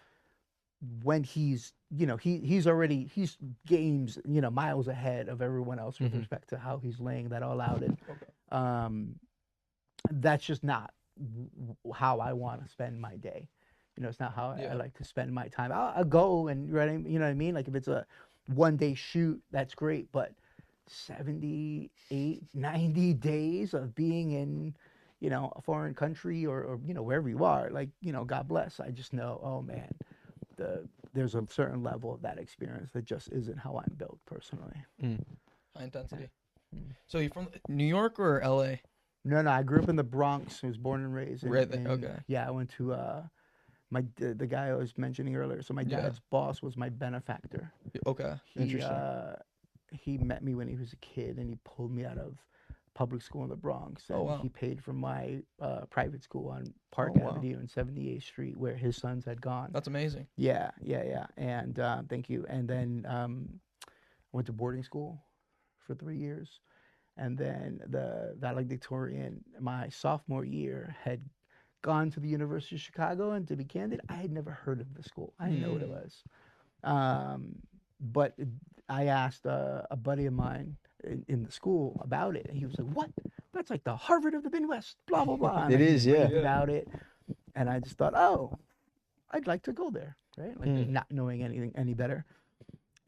when he's, you know, he's games, you know, miles ahead of everyone else with respect to how he's laying that all out. And that's just not how I want to spend my day. You know, it's not how I like to spend my time. I'll go and, right, you know what I mean? Like if it's a 1-day shoot, that's great. But 78, 90 days of being in, you know, a foreign country or you know, wherever you are, like, you know, God bless. I just know, oh man, there's a certain level of that experience that just isn't how I'm built personally. High intensity. So you're from New York or LA? No, I grew up in the Bronx. I was born and raised. Right there, okay. Yeah, I went to the guy I was mentioning earlier. So my dad's boss was my benefactor. Okay. He met me when he was a kid, and he pulled me out of public school in the Bronx. And he paid for my private school on Park Avenue and 78th Street, where his sons had gone. That's amazing. Yeah. And thank you. And then went to boarding school for 3 years. And then the valedictorian, my sophomore year, had gone to the University of Chicago. And to be candid, I had never heard of the school. I didn't know what it was. But I asked a buddy of mine in the school about it. And he was like, "What? That's like the Harvard of the Midwest, blah, blah, blah." And It is, yeah. About it. And I just thought, oh, I'd like to go there, right? Like not knowing anything any better.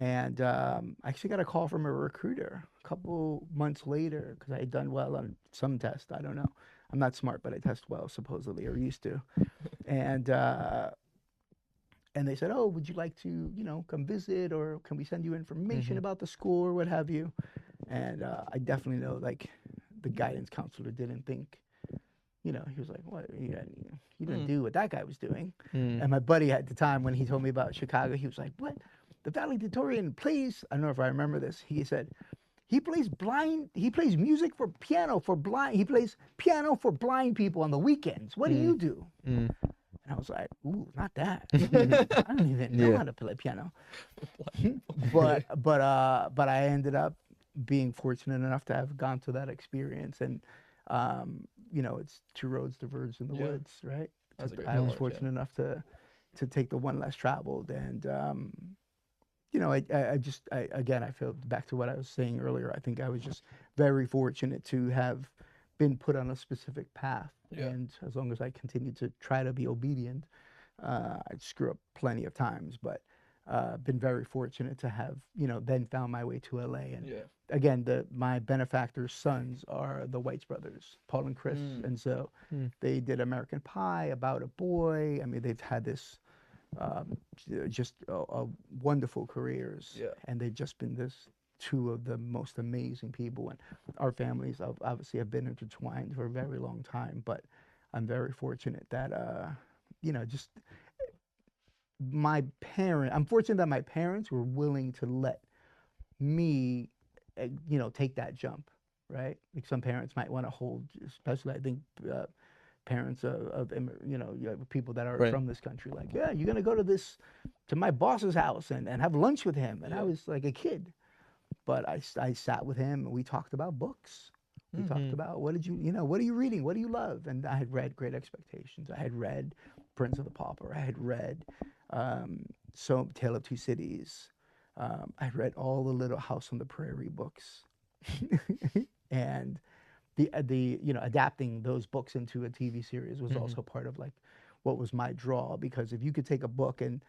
And I actually got a call from a recruiter a couple months later because I had done well on some test. I don't know. I'm not smart, but I test well, supposedly, or used to. And they said, "Oh, would you like to, you know, come visit, or can we send you information about the school or what have you?" And I definitely know, like, the guidance counselor didn't think, you know, he was like, "What? You didn't do what that guy was doing." And my buddy at the time, when he told me about Chicago, he was like, "What? the valedictorian plays, I don't know if I remember this. He said, he plays music for piano for blind. He plays piano for blind people on the weekends. What do you do? Mm. And I was like, ooh, not that. I don't even know Yeah. how to play piano. but I ended up being fortunate enough to have gone to that experience, and you know, it's two roads diverge in the Yeah. woods, right? That's a great I was analogy, fortunate enough to take the one less traveled, and you know, again, I feel back to what I was saying earlier. I think I was just very fortunate to have been put on a specific path, Yeah. and as long as I continued to try to be obedient, I'd screw up plenty of times, but been very fortunate to have, you know, then found my way to LA. And Yeah. again, my benefactor's sons are the Whites brothers, Paul and Chris, and so they did American Pie, About a Boy. I mean, they've had this just wonderful careers, Yeah. and they've just been two of the most amazing people. And our families obviously have been intertwined for a very long time, but I'm very fortunate that you know, just I'm fortunate that my parents were willing to let me you know, take that jump, right? Like some parents might want to hold, especially I think parents you know, you have people that are Right. from this country, like, yeah, you're gonna go to my boss's house and have lunch with him. And I was like a kid, but I sat with him and we talked about books. We talked about what are you reading? What do you love? And I had read Great Expectations. I had read Prince of the Pauper. I had read Tale of Two Cities. I read all the Little House on the Prairie books, and the you know, adapting those books into a TV series was also part of like what was my draw, because if you could take a book and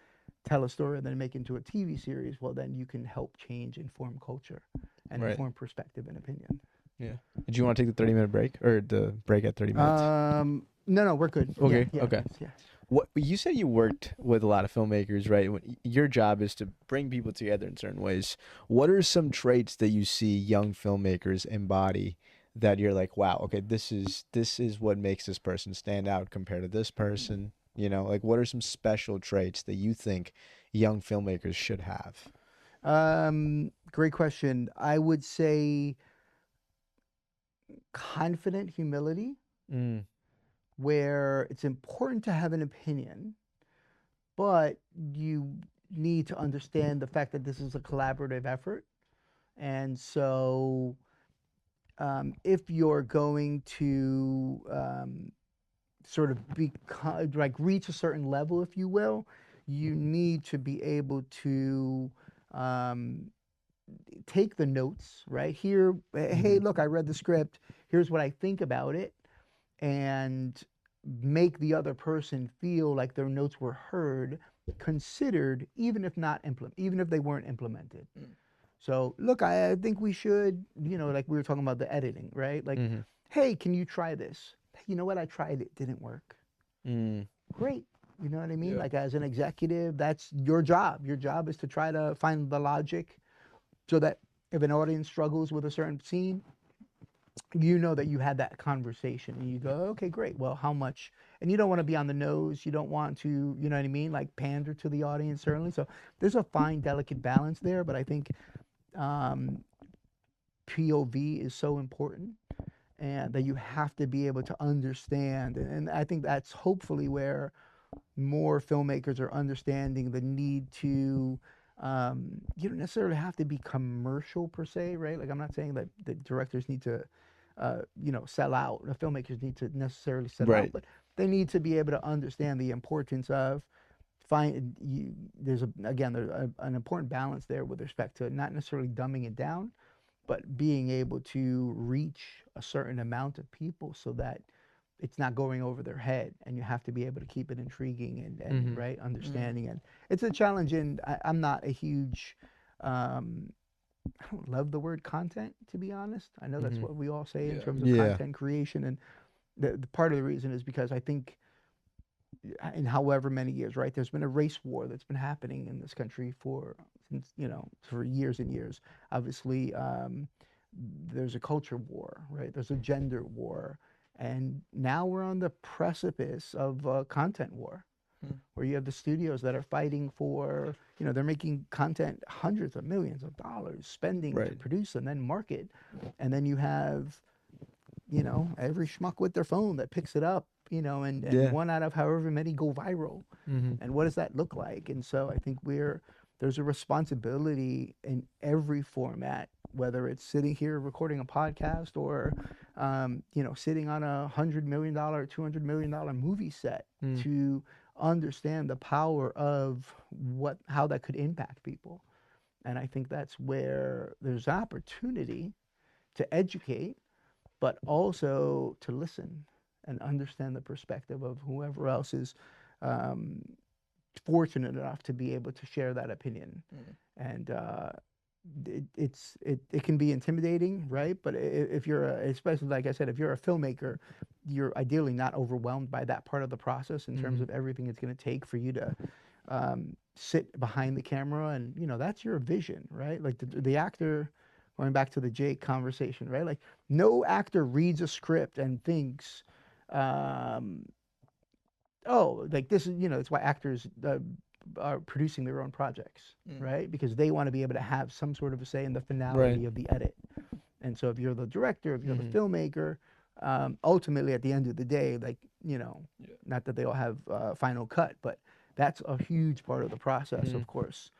tell a story and then make it into a TV series, well, then you can help change, inform culture, and Right. inform perspective and opinion. Yeah. Did you want to take the 30-minute break or the break at 30 minutes? No, we're good. Okay, Yeah, okay. yeah. What you said, you worked with a lot of filmmakers, right? Your job is to bring people together in certain ways. What are some traits that you see young filmmakers embody that you're like, wow, okay, this is what makes this person stand out compared to this person? You know, like what are some special traits that you think young filmmakers should have? Great question. I would say confident humility, Mm. where it's important to have an opinion, but you need to understand the fact that this is a collaborative effort. And so, if you're going to sort of like reach a certain level, if you will, you need to be able to take the notes, right? Here, hey, look, I read the script. Here's what I think about it, and make the other person feel like their notes were heard, considered, even if they weren't implemented. So, look, I think we should, you know, like we were talking about the editing, right? Like, hey, can you try this? You know what? I tried it, didn't work. Great. You know what I mean? Yeah. Like, as an executive, that's your job. Your job is to try to find the logic so that if an audience struggles with a certain scene, you know that you had that conversation and you go, okay, great. Well, how much? And you don't want to be on the nose. You don't want to, you know what I mean? Like pander to the audience, certainly. So there's a fine, delicate balance there. But I think POV is so important, and that you have to be able to understand. And I think that's hopefully where more filmmakers are understanding the need to, you don't necessarily have to be commercial per se, right? Like I'm not saying that the directors need to, you know, sell out. The filmmakers need to necessarily sell Right. out, but they need to be able to understand the importance of there's an important balance there with respect to not necessarily dumbing it down, but being able to reach a certain amount of people so that it's not going over their head, and you have to be able to keep it intriguing and right, understanding. And it's a challenge, and I'm not a huge I don't love the word content, to be honest. I know that's what we all say in terms of content creation, and the part of the reason is because I think in however many years, right, there's been a race war that's been happening in this country for years and years. Obviously, there's a culture war, right? There's a gender war, and now we're on the precipice of a content war. where you have the studios that are fighting for, they're making content hundreds of millions of dollars, spending to produce and then market. And then you have, every schmuck with their phone that picks it up, and one out of however many go viral. And what does that look like? And so I think there's a responsibility in every format, whether it's sitting here recording a podcast or, sitting on $100 million, $200 million movie set, to understand the power of how that could impact people. And I think that's where there's opportunity to educate, but also to listen and understand the perspective of whoever else is fortunate enough to be able to share that opinion. And it can be intimidating, right? But if you're especially, like I said, if you're a filmmaker, you're ideally not overwhelmed by that part of the process in terms of everything it's going to take for you to sit behind the camera, and that's your vision, right? Like the actor, going back to the Jake conversation, right? Like no actor reads a script and thinks, oh, like this is, it's why actors are producing their own projects, right? Because they want to be able to have some sort of a say in the finality of the edit. And so if you're the director, if you're the filmmaker, ultimately at the end of the day, like, not that they all have final cut, but that's a huge part of the process, of course.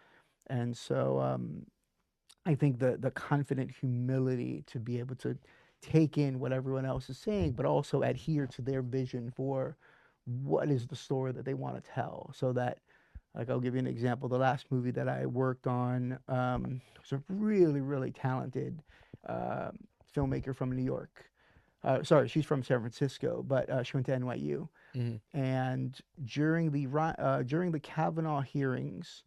And so I think the confident humility to be able to take in what everyone else is saying, but also adhere to their vision for what is the story that they want to tell. So that, like, I'll give you an example. The last movie that I worked on was a really, really talented filmmaker from New York. Sorry, she's from San Francisco, but she went to NYU. And during the Kavanaugh hearings,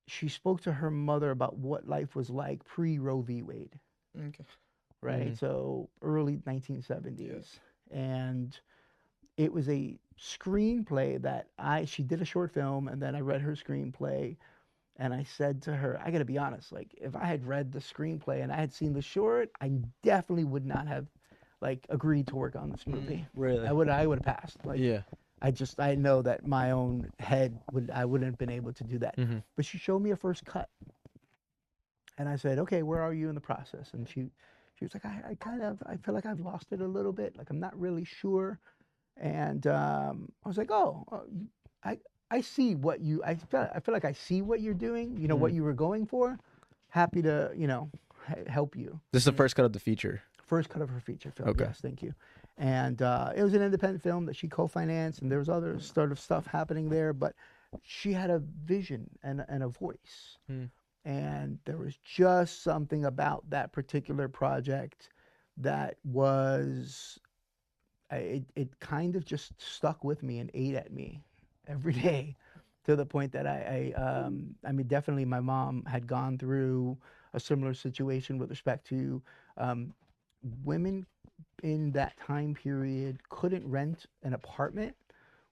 she spoke to her mother about what life was like pre-Roe v. Wade. Okay. Right? So early 1970s. And it was a screenplay that she did a short film, and then I read her screenplay, and I said to her, I got to be honest, like, if I had read the screenplay and I had seen the short, I definitely would not have, like, agreed to work on this movie. Really? I would have passed. Like, I know that my own head I wouldn't have been able to do that. But she showed me a first cut, and I said, okay, where are you in the process? And she was like, I feel like I've lost it a little bit. Like, I'm not really sure. And I was like, I see what I feel like I see what you're doing, what you were going for. Happy to, help you. This is the first cut of the feature. First cut of her feature film. Okay. Yes, thank you. And it was an independent film that she co-financed, and there was other sort of stuff happening there, but she had a vision and a voice. And there was just something about that particular project that was, it kind of just stuck with me and ate at me every day, to the point that I mean, definitely my mom had gone through a similar situation with respect to women in that time period couldn't rent an apartment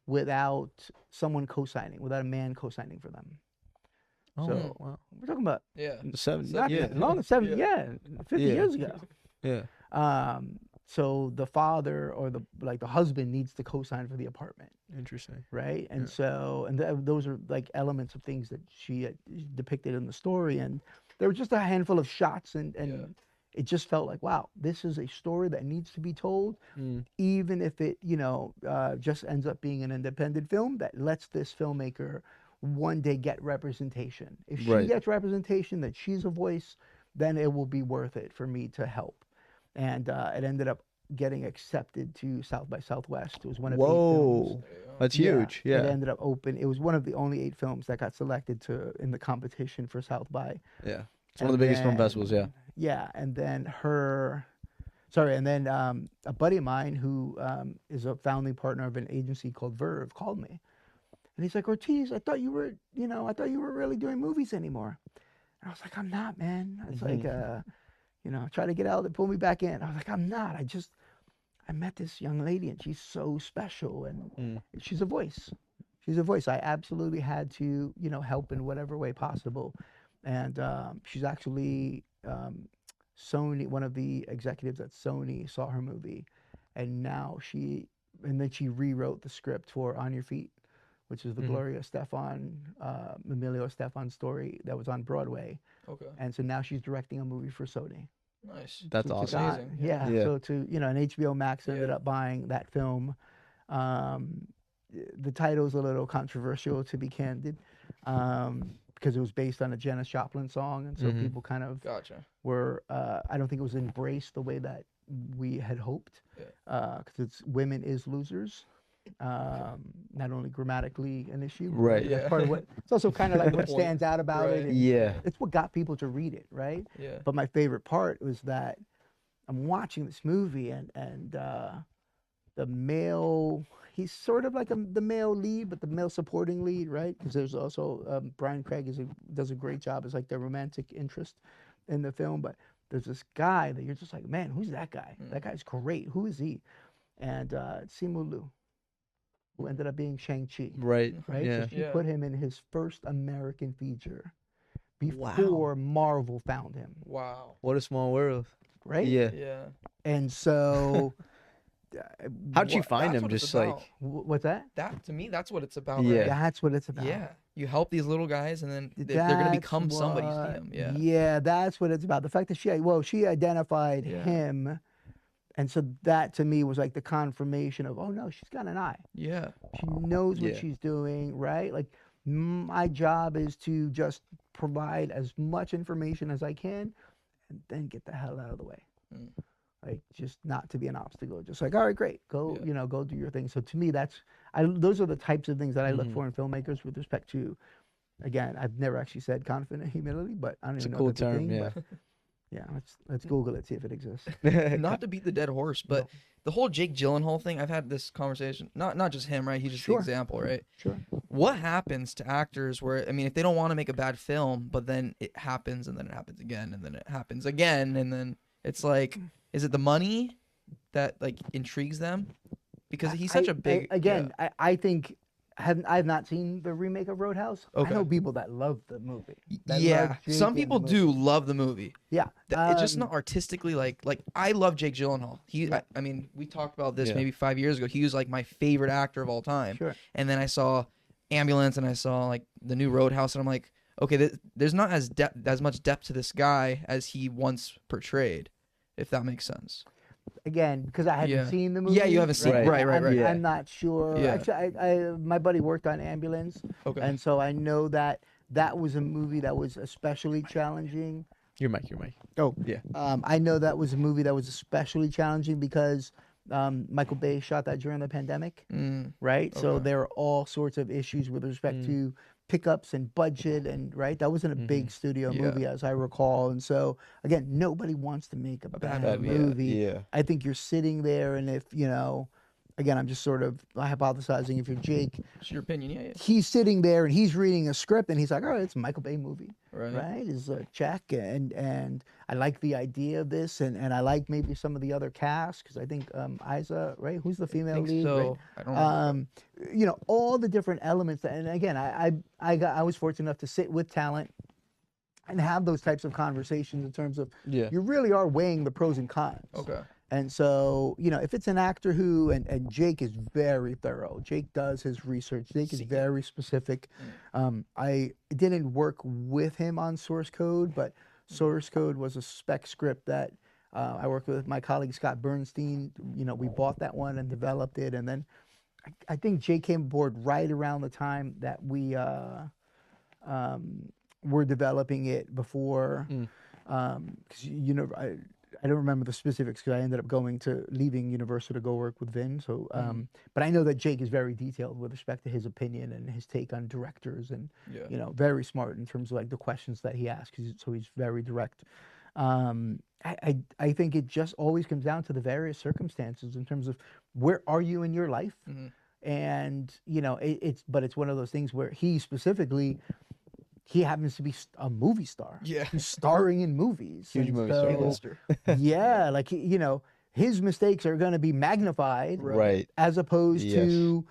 without someone co-signing, without a man co-signing for them. Oh, So wow. we're talking about The 70s. not long, 70, 50 years ago. Yeah. So the father or the husband needs to co-sign for the apartment. Interesting. Right. And so, those are like elements of things that she depicted in the story. And there were just a handful of shots, and it just felt like, wow, this is a story that needs to be told, even if it, just ends up being an independent film that lets this filmmaker one day get representation. If she gets representation, that she's a voice, then it will be worth it for me to help. And it ended up getting accepted to South by Southwest. It was one of 8 films. That's huge. Yeah. It ended up open. It was one of the only 8 films that got selected in the competition for South by. Yeah. It's one of the biggest film festivals, yeah. Yeah, and then a buddy of mine who is a founding partner of an agency called Verve called me. And he's like, Ortiz, I thought you were really doing movies anymore. And I was like, I'm not, man. It's like, try to get out, they pull me back in. I was like, I'm not. I met this young lady, and she's so special, and she's a voice. She's a voice. I absolutely had to, help in whatever way possible. And she's actually Sony, one of the executives at Sony saw her movie, and now she and then she rewrote the script for On Your Feet, which is the Gloria Estefan, Emilio Estefan story that was on Broadway. Okay. And so now she's directing a movie for Sony. Nice. That's So awesome. Amazing. Yeah. Yeah. So to, you know, and HBO Max ended Yeah. up buying that film. The title's a little controversial, to be candid, because it was based on a Janis Joplin song, and so people kind of Gotcha. were. I don't think it was embraced the way that we had hoped, because it's women is losers. Not only grammatically an issue, but Right. that's Yeah. part of what. It's also kind of like what Point. stands out about it. Right. and Yeah. it's what got people to read it, right? Yeah. But my favorite part was that I'm watching this movie and the male, he's sort of like the male lead, but the male supporting lead, right? Because there's also Brian Craig does a great job as like the romantic interest in the film. But there's this guy that you're just like, man, who's that guy? That guy's great. Who is he? And Simu Liu, who ended up being Shang-Chi. Right. Right? Yeah. So she Yeah. put him in his first American feature before Marvel found him. Wow. What a small world. Right? Yeah. Yeah. And so How'd you What- find that's him? what it's Just about. like, what's that? That, to me, that's what it's about. Yeah. Right? That's what it's about. Yeah. You help these little guys, and then they're going to become That's somebody. You see what- them. Yeah. Yeah, that's what it's about. The fact that she identified Yeah. him, and so that to me was like the confirmation of, oh no, she's got an eye. Yeah. She knows what Yeah. she's doing, right? Like my job is to just provide as much information as I can, and then get the hell out of the way. Mm. Like just not to be an obstacle. Just like, all right, great, go, Yeah. go do your thing. So to me, those are the types of things that I look Mhm. for in filmmakers with respect to. Again, I've never actually said confident humility, but I don't it's a even know cool if that's a term. thing, Yeah. but yeah, let's Google it, see if it exists. Not to beat the dead horse, but the whole Jake Gyllenhaal thing, I've had this conversation. Not just him, right? He's just Sure. the example, right? Sure. What happens to actors where, I mean, if they don't want to make a bad film, but then it happens, and then it happens again, and then it happens again, and then it's like, is it the money that like intrigues them? Because he's such a big. I think I have not seen the remake of Roadhouse. Okay. I know people that love the movie. that Yeah, love Jake some in people the do movie. love the movie. Yeah, It's just not artistically like I love Jake Gyllenhaal. I mean, we talked about this Yeah. maybe 5 years ago. He was like my favorite actor of all time. Sure. And then I saw Ambulance, and I saw like the new Roadhouse, and I'm like, okay, there's not as much depth to this guy as he once portrayed, if that makes sense. Again, because I haven't Yeah. seen the movie. Yeah, you haven't seen it. Right, right, right. Yeah. I'm not sure. Yeah. Actually, my buddy worked on Ambulance, Okay. and so I know that was a movie that was especially challenging. Your mic. Oh, Yeah. I know that was a movie that was especially challenging because Michael Bay shot that during the pandemic, right? So Okay. there are all sorts of issues with respect to pickups and budget, and right, that wasn't a big studio Yeah. movie as I recall. And so again, nobody wants to make a bad movie, yeah. movie. Yeah. I think you're sitting there, and if again, I'm just sort of hypothesizing. If you're Jake, It's your opinion, yeah. he's sitting there and he's reading a script, and he's like, "All right, it's a Michael Bay movie, Right. right? Is a check." And I like the idea of this, and I like maybe some of the other cast because I think Isa, right? Who's the female I think lead? so. Right? I don't know. All the different elements. And again, I was fortunate enough to sit with talent and have those types of conversations in terms of Yeah. you really are weighing the pros and cons. Okay. And so, if it's an actor who, and Jake is very thorough. Jake does his research. Jake is very specific. I didn't work with him on Source Code, but Source Code was a spec script that I worked with my colleague Scott Bernstein. We bought that one and developed it. And then I think Jake came aboard right around the time that we were developing it before. Because, I don't remember the specifics because I ended up leaving Universal to go work with Vin. So, but I know that Jake is very detailed with respect to his opinion and his take on directors, and Yeah. very smart in terms of like the questions that he asks. So he's very direct. I think it just always comes down to the various circumstances in terms of where are you in your life, and it's one of those things where he specifically. He happens to be a movie star. Yeah. He's starring in movies. Huge And movie so, star. yeah, like his mistakes are going to be magnified, Right. as opposed Yes. to,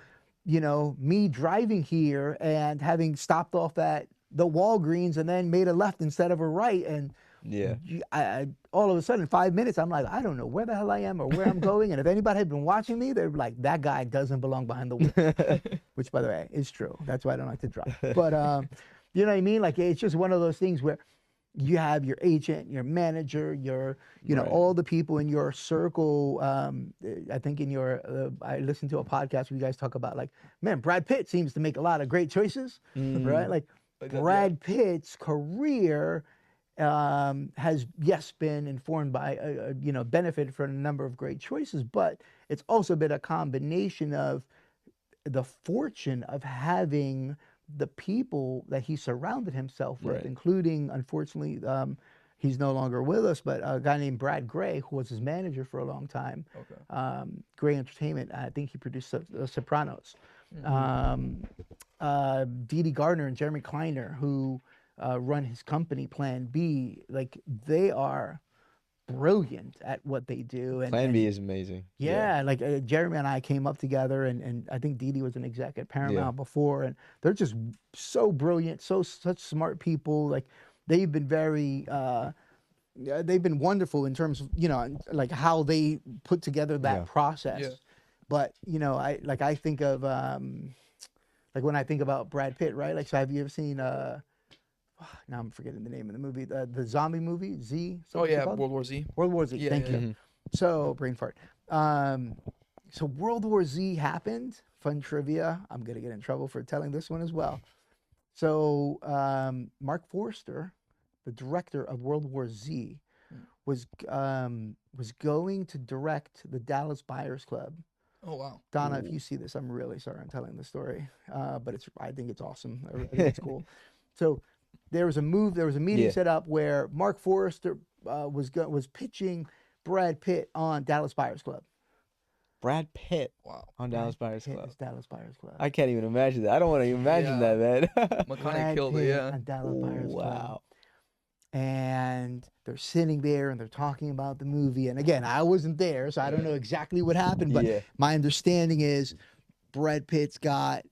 me driving here and having stopped off at the Walgreens and then made a left instead of a right, and Yeah. I all of a sudden, 5 minutes, I'm like, I don't know where the hell I am or where I'm going. And if anybody had been watching me, they're like, that guy doesn't belong behind the wheel. Which, by the way, is true. That's why I don't like to drive. But you know what I mean? Like, it's just one of those things where you have your agent, your manager, your, you know, Right. all the people in your circle. I think in your, I listened to a podcast where you guys talk about, like, man, Brad Pitt seems to make a lot of great choices, right? Like, Brad Pitt's career has, yes, been informed by, you know, benefited from a number of great choices, but it's also been a combination of the fortune of having the people that he surrounded himself with, Right. including, unfortunately, he's no longer with us, but a guy named Brad Gray, who was his manager for a long time. Okay. Gray Entertainment, I think he produced The Sopranos. Dee Dee Gardner and Jeremy Kleiner, who run his company Plan B, like, they are brilliant at what they do. And, Plan B is amazing. yeah, like Jeremy and I came up together, and I think Dee Dee was an exec at Paramount before, and they're just so brilliant, such smart people. Like, they've been very, they've been wonderful in terms of, you know, like how they put together that process. Yeah. But, you know, I think of, like, when I think about Brad Pitt, right? Like, so have you ever seen, now I'm forgetting the name of the movie, the zombie movie, Z? Oh yeah, called? World War Z. World War Z. Yeah, Thank yeah. you. So, brain fart. So World War Z happened. Fun trivia. I'm gonna get in trouble for telling this one as well. So Mark Forster, the director of World War Z, was going to direct the Dallas Buyers Club. Oh wow. Donna, if you see this, I'm really sorry I'm telling the story, but I think it's awesome. I think it's cool. So there was a meeting set up where Mark Forrester was pitching Brad Pitt on Dallas Buyers Club. Brad Pitt Wow. on Dallas Buyers Pitt Club. is Dallas Buyers Club. I can't even imagine that. I don't want to imagine that, man. McConaughey Brad killed Pitt it. Yeah. on Dallas Buyers Club. Wow. And they're sitting there and they're talking about the movie. And again, I wasn't there, so I don't know exactly what happened. But my understanding is Brad Pitt's got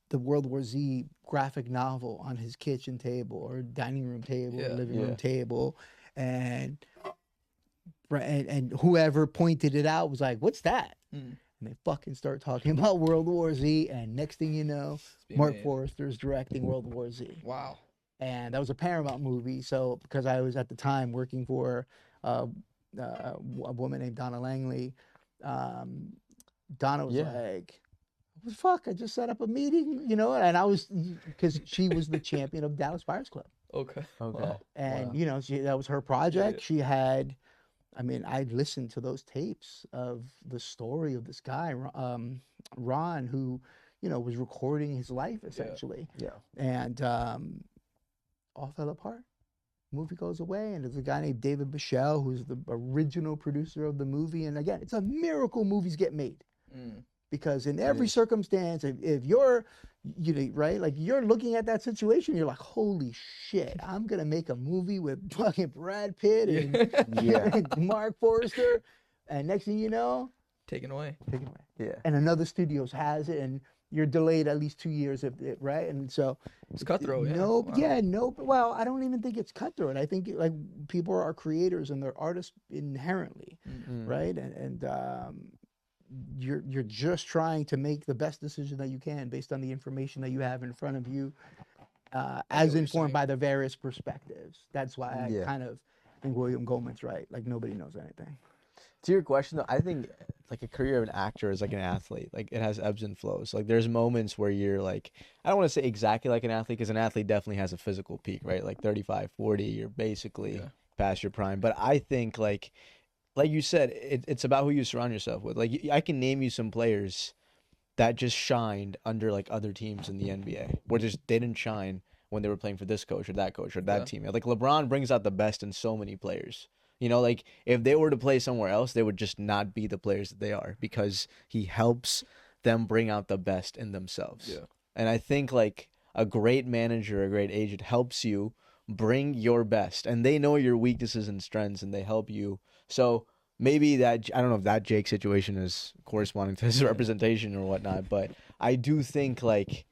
the World War Z graphic novel on his kitchen table or dining room table or living room table. And whoever pointed it out was like, what's that? And they fucking start talking about World War Z. And next thing you know, Mark Forrester's directing World War Z. Wow. And that was a Paramount movie. So because I was at the time working for a woman named Donna Langley, Donna was like, what the fuck? I just set up a meeting, you know? And I was, because she was the champion of Dallas Buyers Club. Okay. Wow. And, you know, that was her project. She had, I mean, I listened to those tapes of the story of this guy, Ron, who, you know, was recording his life essentially. Yeah. And all fell apart. Movie goes away, and there's a guy named David Bichelle, who's the original producer of the movie. And again, it's a miracle movies get made. Because in every circumstance, if you're, you know, right, like you're looking at that situation, you're like, holy shit, I'm gonna make a movie with fucking Brad Pitt and Mark Forrester, and next thing you know, Taken away. Yeah. and another studios has it, and you're delayed at least 2 years, right? And so It's cutthroat. Yeah. no, Wow. well, I don't even think it's cutthroat. I think like people are creators and they're artists inherently, right? And you're just trying to make the best decision that you can based on the information that you have in front of you, as informed by the various perspectives. That's why I kind of think William Goldman's right. Like, nobody knows anything. To your question, though, I think like a career of an actor is like an athlete. Like, it has ebbs and flows. Like, there's moments where you're like, I don't want to say exactly like an athlete, because an athlete definitely has a physical peak, right? Like 35, 40, you're basically past your prime. But I think like you said, it's about who you surround yourself with. Like, I can name you some players that just shined under like other teams in the NBA, where just they didn't shine when they were playing for this coach or that team. Like, LeBron brings out the best in so many players. You know, like, if they were to play somewhere else, they would just not be the players that they are, because he helps them bring out the best in themselves. Yeah. And I think like a great manager, a great agent helps you bring your best, and they know your weaknesses and strengths, and they help you. So maybe that, I don't know if that Jake situation is corresponding to his representation or whatnot, but I do think like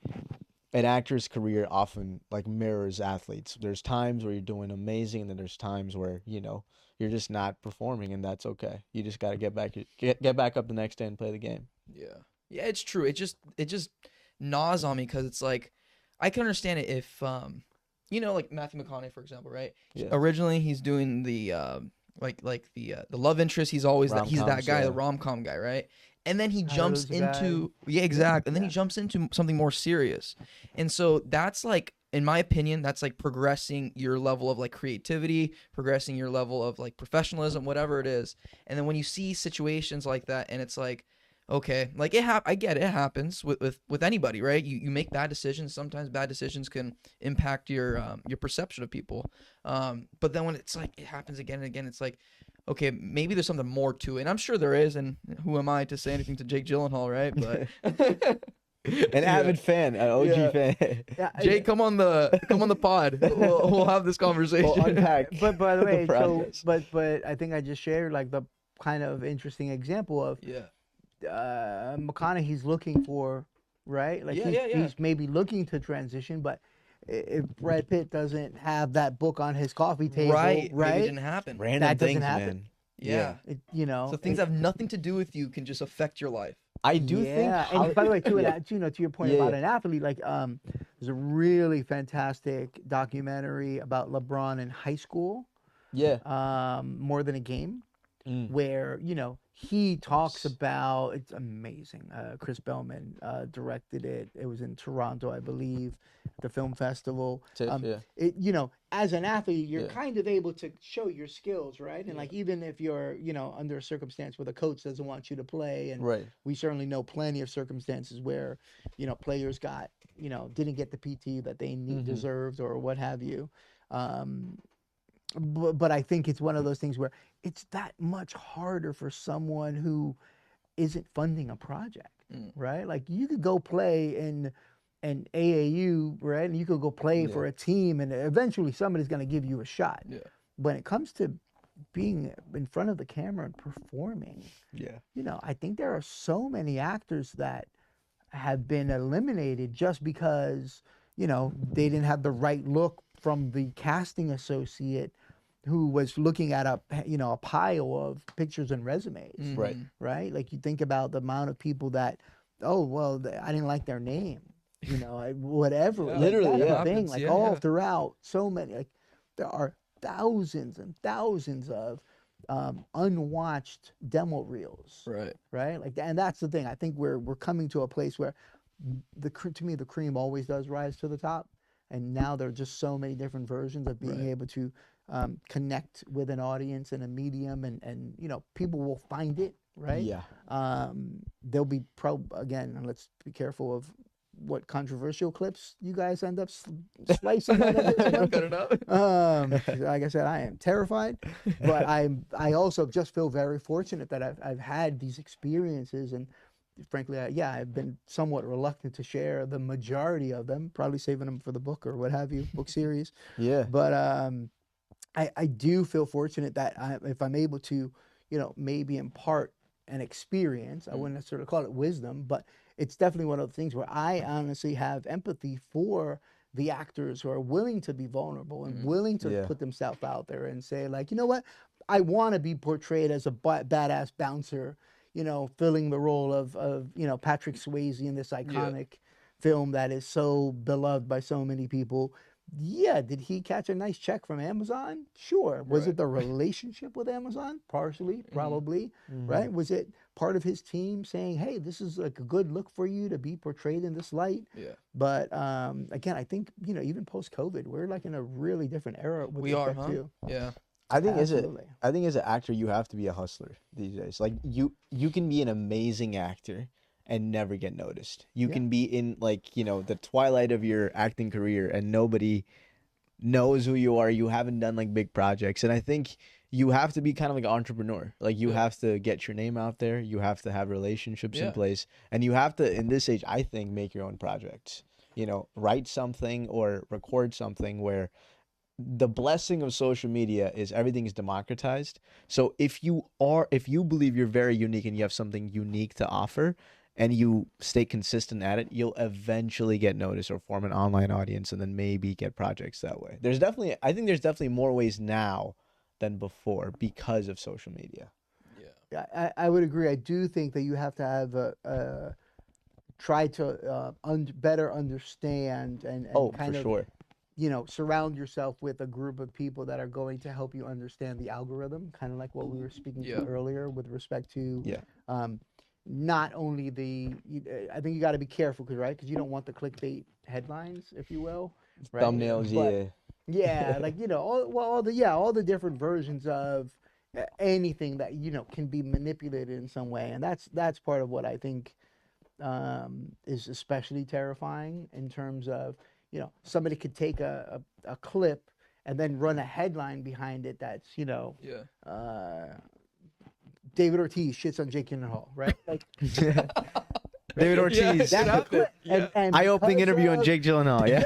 an actor's career often like mirrors athletes. There's times where you're doing amazing, and then there's times where you're just not performing, and that's okay. You just got to get back up the next day and play the game. Yeah. Yeah, it's true. It just gnaws on me because it's like I can understand it if like Matthew McConaughey, for example, right? Yeah. Originally he's doing the the love interest, he's always he's that guy, the rom-com guy, right? And then he jumps into exactly. And then he jumps into something more serious. And so that's like, in my opinion, that's like progressing your level of like creativity, progressing your level of like professionalism, whatever it is. And then when you see situations like that, and it's like, okay, like I get it, it happens with anybody, right? You make bad decisions. Sometimes bad decisions can impact your perception of people. But then when it's like it happens again and again, it's like, okay, maybe there's something more to it. And I'm sure there is. And who am I to say anything to Jake Gyllenhaal, right? But an avid fan, an OG fan. Yeah, Jake, come on the pod. We'll have this conversation. We'll unpack. But by the way, process. but I think I just shared like the kind of interesting example of McConaughey's looking for, right? Like he's maybe looking to transition, but if Brad Pitt doesn't have that book on his coffee table, right? Maybe it didn't happen. Random That doesn't things, happen. man. Yeah. So things that have nothing to do with you can just affect your life. I do think. And by the way, to your point about an athlete, like there's a really fantastic documentary about LeBron in high school. Yeah. More Than a Game, where he talks about, it's amazing. Chris Bellman directed it. It was in Toronto, I believe, at the film festival. As an athlete, you're kind of able to show your skills, right? And like even if you're under a circumstance where the coach doesn't want you to play, and we certainly know plenty of circumstances where players got didn't get the PT that they deserved or what have you. But I think it's one of those things where it's that much harder for someone who isn't funding a project, right? Like you could go play in an AAU, right? And you could go play for a team, and eventually somebody's going to give you a shot. Yeah. When it comes to being in front of the camera and performing, I think there are so many actors that have been eliminated just because, they didn't have the right look from the casting associate who was looking at a pile of pictures and resumes, right? Like you think about the amount of people that, I didn't like their name, whatever, literally, thing, like all throughout, so many, like there are thousands and thousands of unwatched demo reels, right? Like, and that's the thing. I think we're coming to a place where to me the cream always does rise to the top, and now there are just so many different versions of being able to connect with an audience and a medium, and people will find it, right? There'll be again, let's be careful of what controversial clips you guys end up slicing out of this. Cut it out. Like I said, I am terrified, but I also just feel very fortunate that I've had these experiences, and frankly, I've been somewhat reluctant to share the majority of them, probably saving them for the book or what have you, book series. But I do feel fortunate that if I'm able to, maybe impart an experience, I wouldn't necessarily call it wisdom, but it's definitely one of the things where I honestly have empathy for the actors who are willing to be vulnerable and willing to put themselves out there and say, like, you know what, I want to be portrayed as a badass bouncer, filling the role of Patrick Swayze in this iconic film that is so beloved by so many people. Did he catch a nice check from Amazon? Sure. Was it the relationship with Amazon? Partially, probably, right? Was it part of his team saying, hey, this is like a good look for you to be portrayed in this light? But again, I think, even post-COVID, we're like in a really different era. With I think as an actor, you have to be a hustler these days. Like you can be an amazing actor and never get noticed. You can be in the twilight of your acting career and nobody knows who you are. You haven't done like big projects. And I think you have to be kind of like an entrepreneur. Like you have to get your name out there. You have to have relationships in place. And you have to, in this age, I think, make your own projects. Write something or record something where the blessing of social media is everything is democratized. So if you believe you're very unique and you have something unique to offer, and you stay consistent at it, you'll eventually get noticed or form an online audience, and then maybe get projects that way. I think there's definitely more ways now than before because of social media. Yeah, I would agree. I do think that you have to have try to better understand and kind for of sure. surround yourself with a group of people that are going to help you understand the algorithm, kind of like what we were speaking to earlier with respect to not only I think you got to be careful because you don't want the clickbait headlines, if you will, right? Thumbnails, but, yeah, like all the different versions of anything that can be manipulated in some way, and that's part of what I think is especially terrifying in terms of somebody could take a clip and then run a headline behind it that's David Ortiz shits on Jake Gyllenhaal, right? Like David Ortiz. That's a clip. And Eye-opening interview on Jake Gyllenhaal. Yeah.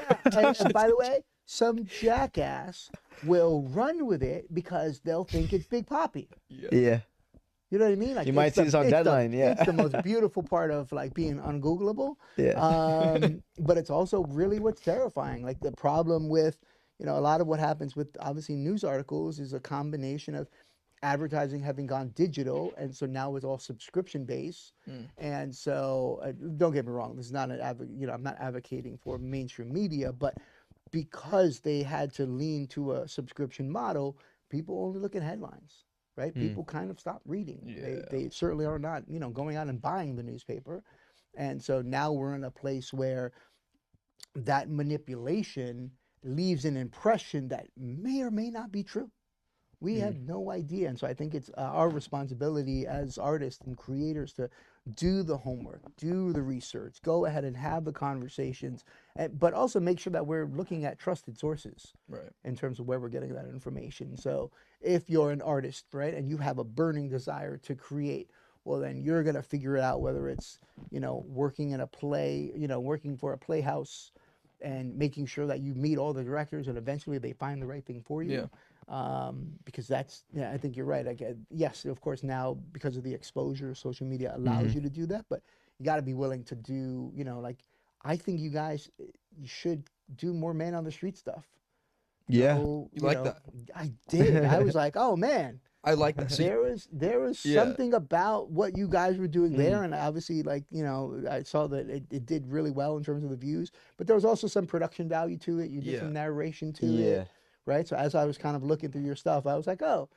And by the way, some jackass will run with it because they'll think it's Big Papi. Yeah. You know what I mean? Like you might see this on Deadline. It's the most beautiful part of like being ungoogleable. Yeah. But it's also really what's terrifying. Like the problem with a lot of what happens with obviously news articles is a combination of advertising having gone digital, and so now it's all subscription based. And so don't get me wrong, this is not I'm not advocating for mainstream media, but because they had to lean to a subscription model, people only look at headlines, right? People kind of stop reading. They certainly are not going out and buying the newspaper. And so now we're in a place where that manipulation leaves an impression that may or may not be true. We have no idea. And so I think it's our responsibility as artists and creators to do the homework, do the research, go ahead and have the conversations, but also make sure that we're looking at trusted sources in terms of where we're getting that information. So if you're an artist, right, and you have a burning desire to create, well, then you're going to figure it out, whether it's, working in a play, working for a playhouse and making sure that you meet all the directors and eventually they find the right thing for you. Because I think you're right. Yes, of course, now because of the exposure, social media allows you to do that, but you got to be willing to do, I think you should do more man on the street stuff. Yeah. You like that? I did. I was like, oh man. I like that. There was something about what you guys were doing there, and obviously, I saw that it did really well in terms of the views, but there was also some production value to it. You did some narration to it, right? So as I was kind of looking through your stuff, I was like, oh,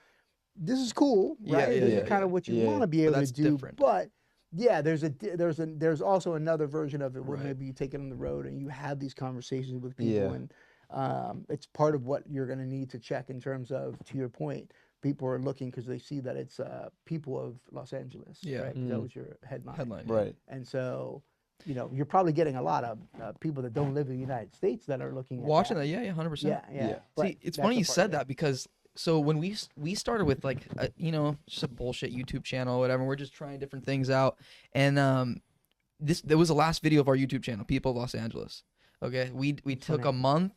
this is cool, right? This is kind of what you want to be able to do, different. But yeah, there's also another version of it where maybe you take it on the road and you have these conversations with people, and it's part of what you're going to need to check in terms of, to your point, people are looking because they see that it's people of Los Angeles, right? That was your headline. Right. And so, you're probably getting a lot of people that don't live in the United States that are looking at watching that. 100%. Yeah. See, it's funny you said that because so when we started with just a bullshit YouTube channel or whatever, we're just trying different things out, and there was the last video of our YouTube channel, People of Los Angeles. Okay, we took a month.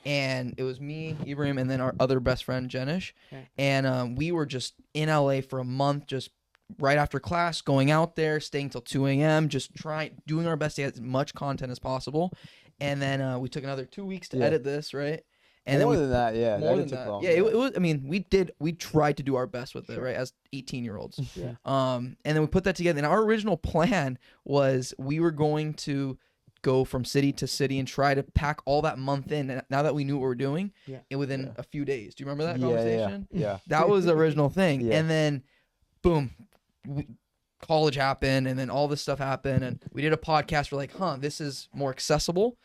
And it was me, Ibrahim, and then our other best friend, Jenish. Okay. And we were just in LA for a month, just right after class, going out there, staying till 2 a.m., just doing our best to get as much content as possible. And then we took another 2 weeks to edit this, right? And more then than that, yeah. More than that. Long. Yeah, it was, I mean, we tried to do our best with it, right, as 18-year-olds. Yeah. And then we put that together. And our original plan was we were going to go from city to city and try to pack all that month in. And now that we knew what we're doing, within a few days. Do you remember that conversation? Yeah. That was the original thing. And then, boom, college happened, and then all this stuff happened, and we did a podcast. We're like, this is more accessible.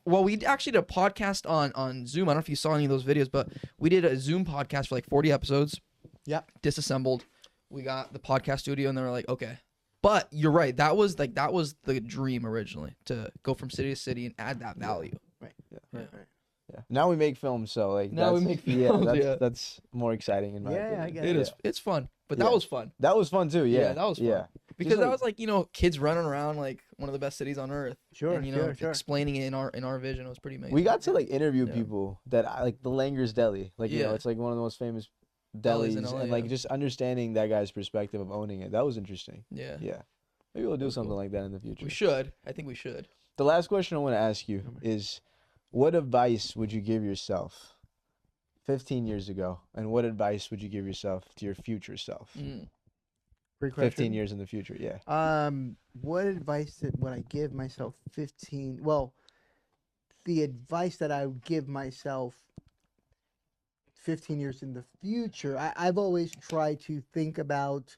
Well, we actually did a podcast on Zoom. I don't know if you saw any of those videos, but we did a Zoom podcast for like 40 episodes. Yeah. Disassembled. We got the podcast studio, and they were like, okay. But you're right. That was the dream originally, to go from city to city and add that value. Right. Yeah. Now we make films, so now we make films. That's more exciting in my opinion. I get it is. It's fun, but that was fun. That was fun too. Yeah, that was fun. Yeah. Because that was like kids running around like one of the best cities on earth. Sure. And explaining it in our vision. It was pretty amazing. We got to interview people that like the Langer's Deli. It's like one of the most famous delis, in LA, and just understanding that guy's perspective of owning it. That was interesting. Yeah. Yeah. Maybe we'll do was something cool. like that in the future. We should. I think we should. The last question I want to ask you is, what advice would you give yourself 15 years ago, and what advice would you give yourself to your future self? Great question. 15 years in the future, yeah. What advice would I give myself 15? Well, the advice that I would give myself 15 years in the future, I've always tried to think about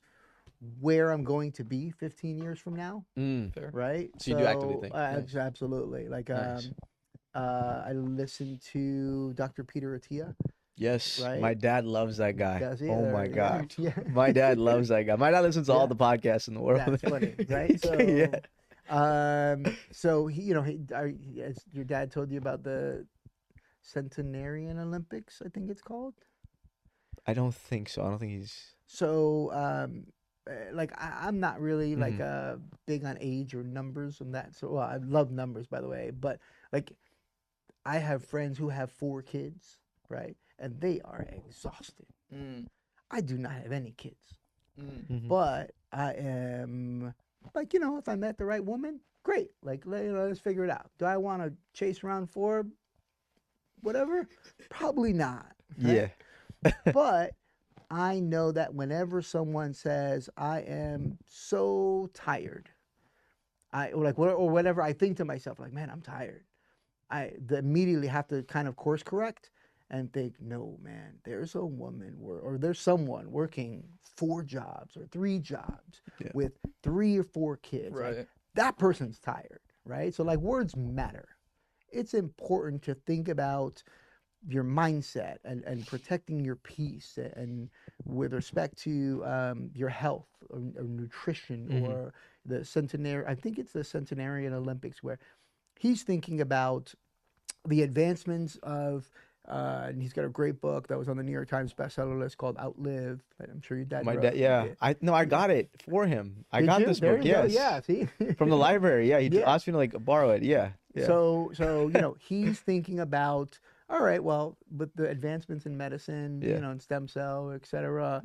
where I'm going to be 15 years from now, Fair. right? So you do actively think. Nice. Absolutely. Like, Nice. I listened to Dr. Peter Attia. Yes, Right? my dad loves that guy. Does he? Oh Or- my God. Yeah. My dad loves that guy. My dad listens to all Yeah. the podcasts in the world. That's funny, right? So, Yeah. So he, as your dad told you about the Centenarian Olympics, I think it's called. I don't think so. I don't think he's. So, like I'm not really like Mhm. big on age or numbers and that. So, well, I love numbers, by the way, but like I have friends who have 4 kids, right? And they are exhausted. I do not have any kids, Mhm. but I am like, if I met the right woman, great. Like, let's figure it out. Do I want to chase around for whatever? Probably not. Yeah. But I know that whenever someone says, I am so tired, or whatever, I think to myself, like, man, I'm tired. I immediately have to kind of course correct and think, no, man, there's a woman or there's someone working 4 jobs or 3 jobs Yeah. with 3 or 4 kids. Right. Like, that person's tired, right? So, like, words matter. It's important to think about your mindset and protecting your peace and with respect to your health or nutrition or the centenary. I think it's the Centenarian Olympics where he's thinking about the advancements of and he's got a great book that was on the New York Times bestseller list called Outlive. I'm sure your dad My wrote. dad, yeah. I got it for him. I Did got you? this There book, you go. yes. Yeah, see? From the library, yeah. He Yeah. asked me to like borrow it, yeah. Yeah. So he's thinking about, all right, well, with the advancements in medicine, Yeah. and stem cell, et cetera,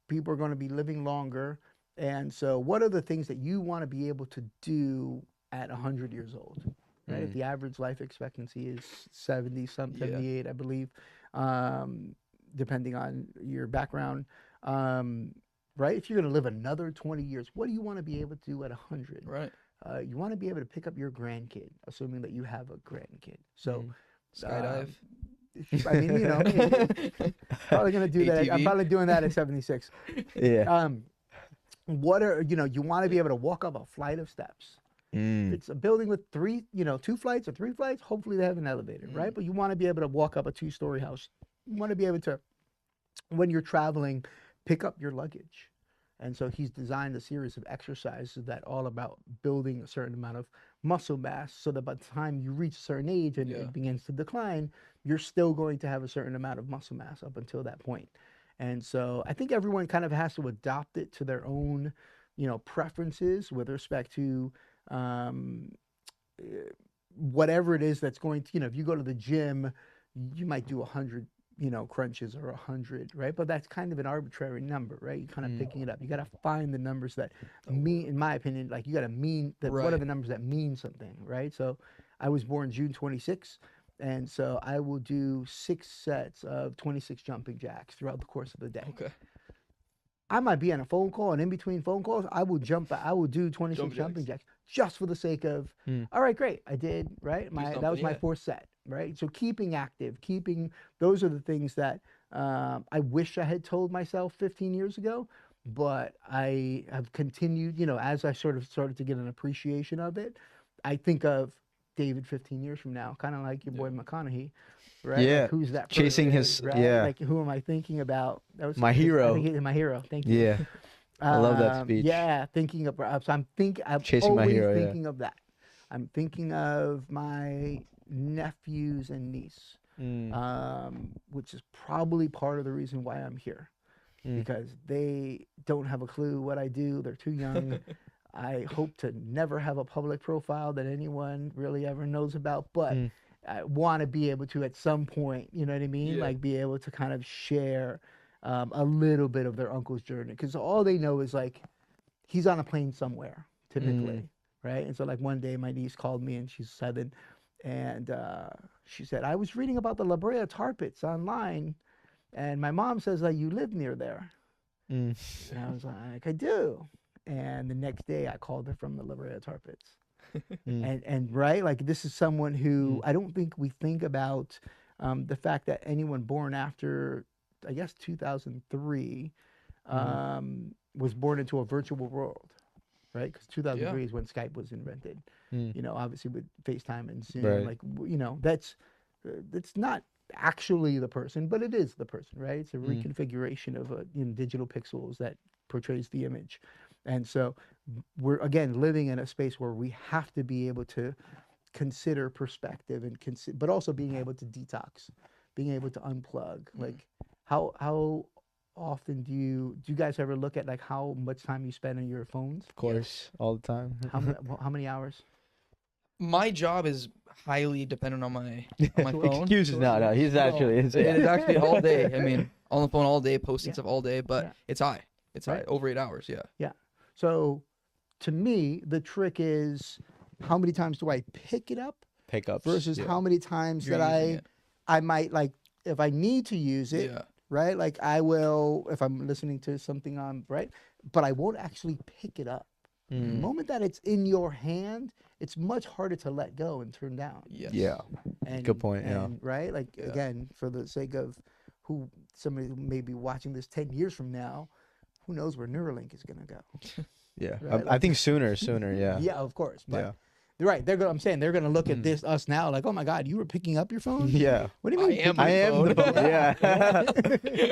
people are going to be living longer. And so what are the things that you want to be able to do at 100 years old? Right? If the average life expectancy is 78, I believe, depending on your background. Right? If you're going to live another 20 years, what do you want to be able to do at 100? Right. You want to be able to pick up your grandkid, assuming that you have a grandkid. So, Skydive. I mean, probably going to do that. I'm ATV. probably doing that at 76. Yeah. What are, you want to be able to walk up a flight of steps. If it's a building with 2 flights or 3 flights, hopefully they have an elevator, right? But you want to be able to walk up a 2-story house. You want to be able to, when you're traveling, pick up your luggage. And so he's designed a series of exercises that are all about building a certain amount of muscle mass so that by the time you reach a certain age and it begins to decline, you're still going to have a certain amount of muscle mass up until that point. And so I think everyone kind of has to adopt it to their own, preferences with respect to whatever it is that's going to, if you go to the gym, you might do 100, crunches or 100, right? But that's kind of an arbitrary number, right? You're kind of picking it up. You got to find the numbers that mean, in my opinion, like you got to mean that. What are the numbers that mean something, right? So I was born June 26th. And so I will do 6 sets of 26 jumping jacks throughout the course of the day. Okay. I might be on a phone call, and in between phone calls, I will do 26 jumping jacks just for the sake of, all right, great, I did, right? That was my 4th set, right? So keeping active, those are the things that I wish I had told myself 15 years ago, but I have continued, as I sort of started to get an appreciation of it, I think of David 15 years from now, kind of like your boy McConaughey, right? Yeah. Like, who's that? Chasing person, his, right? yeah. Like, who am I thinking about? That was My hero. I think he's my hero. Thank you. Yeah. I love that speech. Yeah, thinking of. So I'm Chasing always my hero, yeah. thinking of that. I'm thinking of my nephews and niece, which is probably part of the reason why I'm here, because they don't have a clue what I do. They're too young. I hope to never have a public profile that anyone really ever knows about, but I want to be able to at some point, you know what I mean? Yeah. Like be able to kind of share a little bit of their uncle's journey, because all they know is like he's on a plane somewhere typically, right? And so like one day my niece called me and she's 7, and she said, I was reading about the La Brea tar pits online, and my mom says that you live near there. And I was like, I do. And the next day I called her from the La Brea tar pits. And right, like this is someone who I don't think we think about the fact that anyone born after, I guess, 2003 was born into a virtual world, right? Because 2003 is when Skype was invented. You know, obviously with FaceTime and Zoom, Right. like you know, that's not actually the person, but it is the person, right? It's a reconfiguration of digital pixels that portrays the image. And so we're again living in a space where we have to be able to consider perspective and but also being able to detox, being able to unplug. Like how often do you guys ever look at like how much time you spend on your phones? Of course, all the time. How many hours? My job is highly dependent on my phone. Excuses. No, he's actually. It is actually all day. I mean, on the phone all day, posting Yeah. stuff all day, but Yeah. it's high. It's high, Right. over 8 hours. Yeah. Yeah. So to me, the trick is how many times do I pick it up Pickups versus how many times You're that using it. I might, like, if I need to use it, Yeah. right? Like I will, if I'm listening to something on, right? But I won't actually pick it up. The moment that it's in your hand, it's much harder to let go and turn down. Yes. Yeah. And, Good point, yeah. and, right? Like, Yeah. again, for the sake of somebody who may be watching this 10 years from now, who knows where Neuralink is going to go? Yeah. Right, I think sooner. Yeah. Yeah, of course. But Yeah. you're right. I'm saying they're going to look at us now like, oh my God, you were picking up your phone? Yeah. What do you mean? I am I am. phone. Yeah.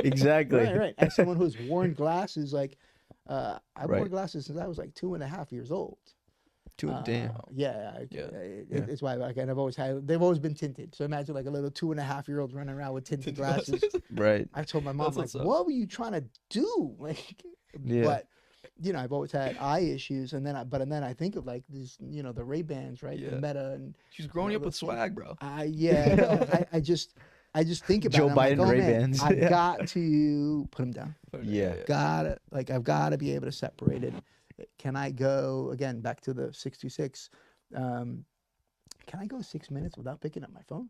Exactly. Right. As someone who's worn glasses, like, I've worn Right. glasses since I was like 2.5 years old. Damn. Yeah. Yeah. It's why, like, and they've always been tinted. So imagine like a little 2.5-year-old running around with tinted glasses. Right. I told my mom, That's like, what's up. what were you trying to do? Like, Yeah. but I've always had eye issues, and then I think of like these, the Ray-Bans, right? Yeah. The Meta, and She's growing up with swag, bro. I just think about Joe it. I'm like, Biden oh, man, Ray-Bans. I've Yeah. got to put them down. Yeah. I've got to be able to separate it. Can I go again back to the 626? Can I go 6 minutes without picking up my phone?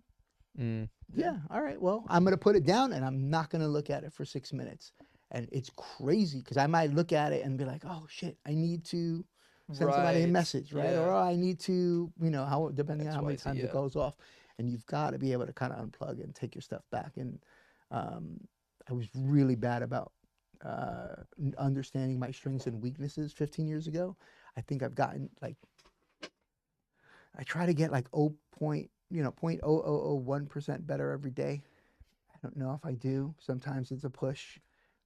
Yeah. All right. Well, I'm gonna put it down and I'm not gonna look at it for 6 minutes. And it's crazy because I might look at it and be like, oh shit, I need to send somebody a Right. message, right? Yeah. Or I need to, how depending on how many XYZ, times it yeah. goes off. And you've got to be able to kind of unplug and take your stuff back. And I was really bad about understanding my strengths and weaknesses 15 years ago. I think I've gotten like, I try to get like 0.0001% better every day. I don't know if I do. Sometimes it's a push,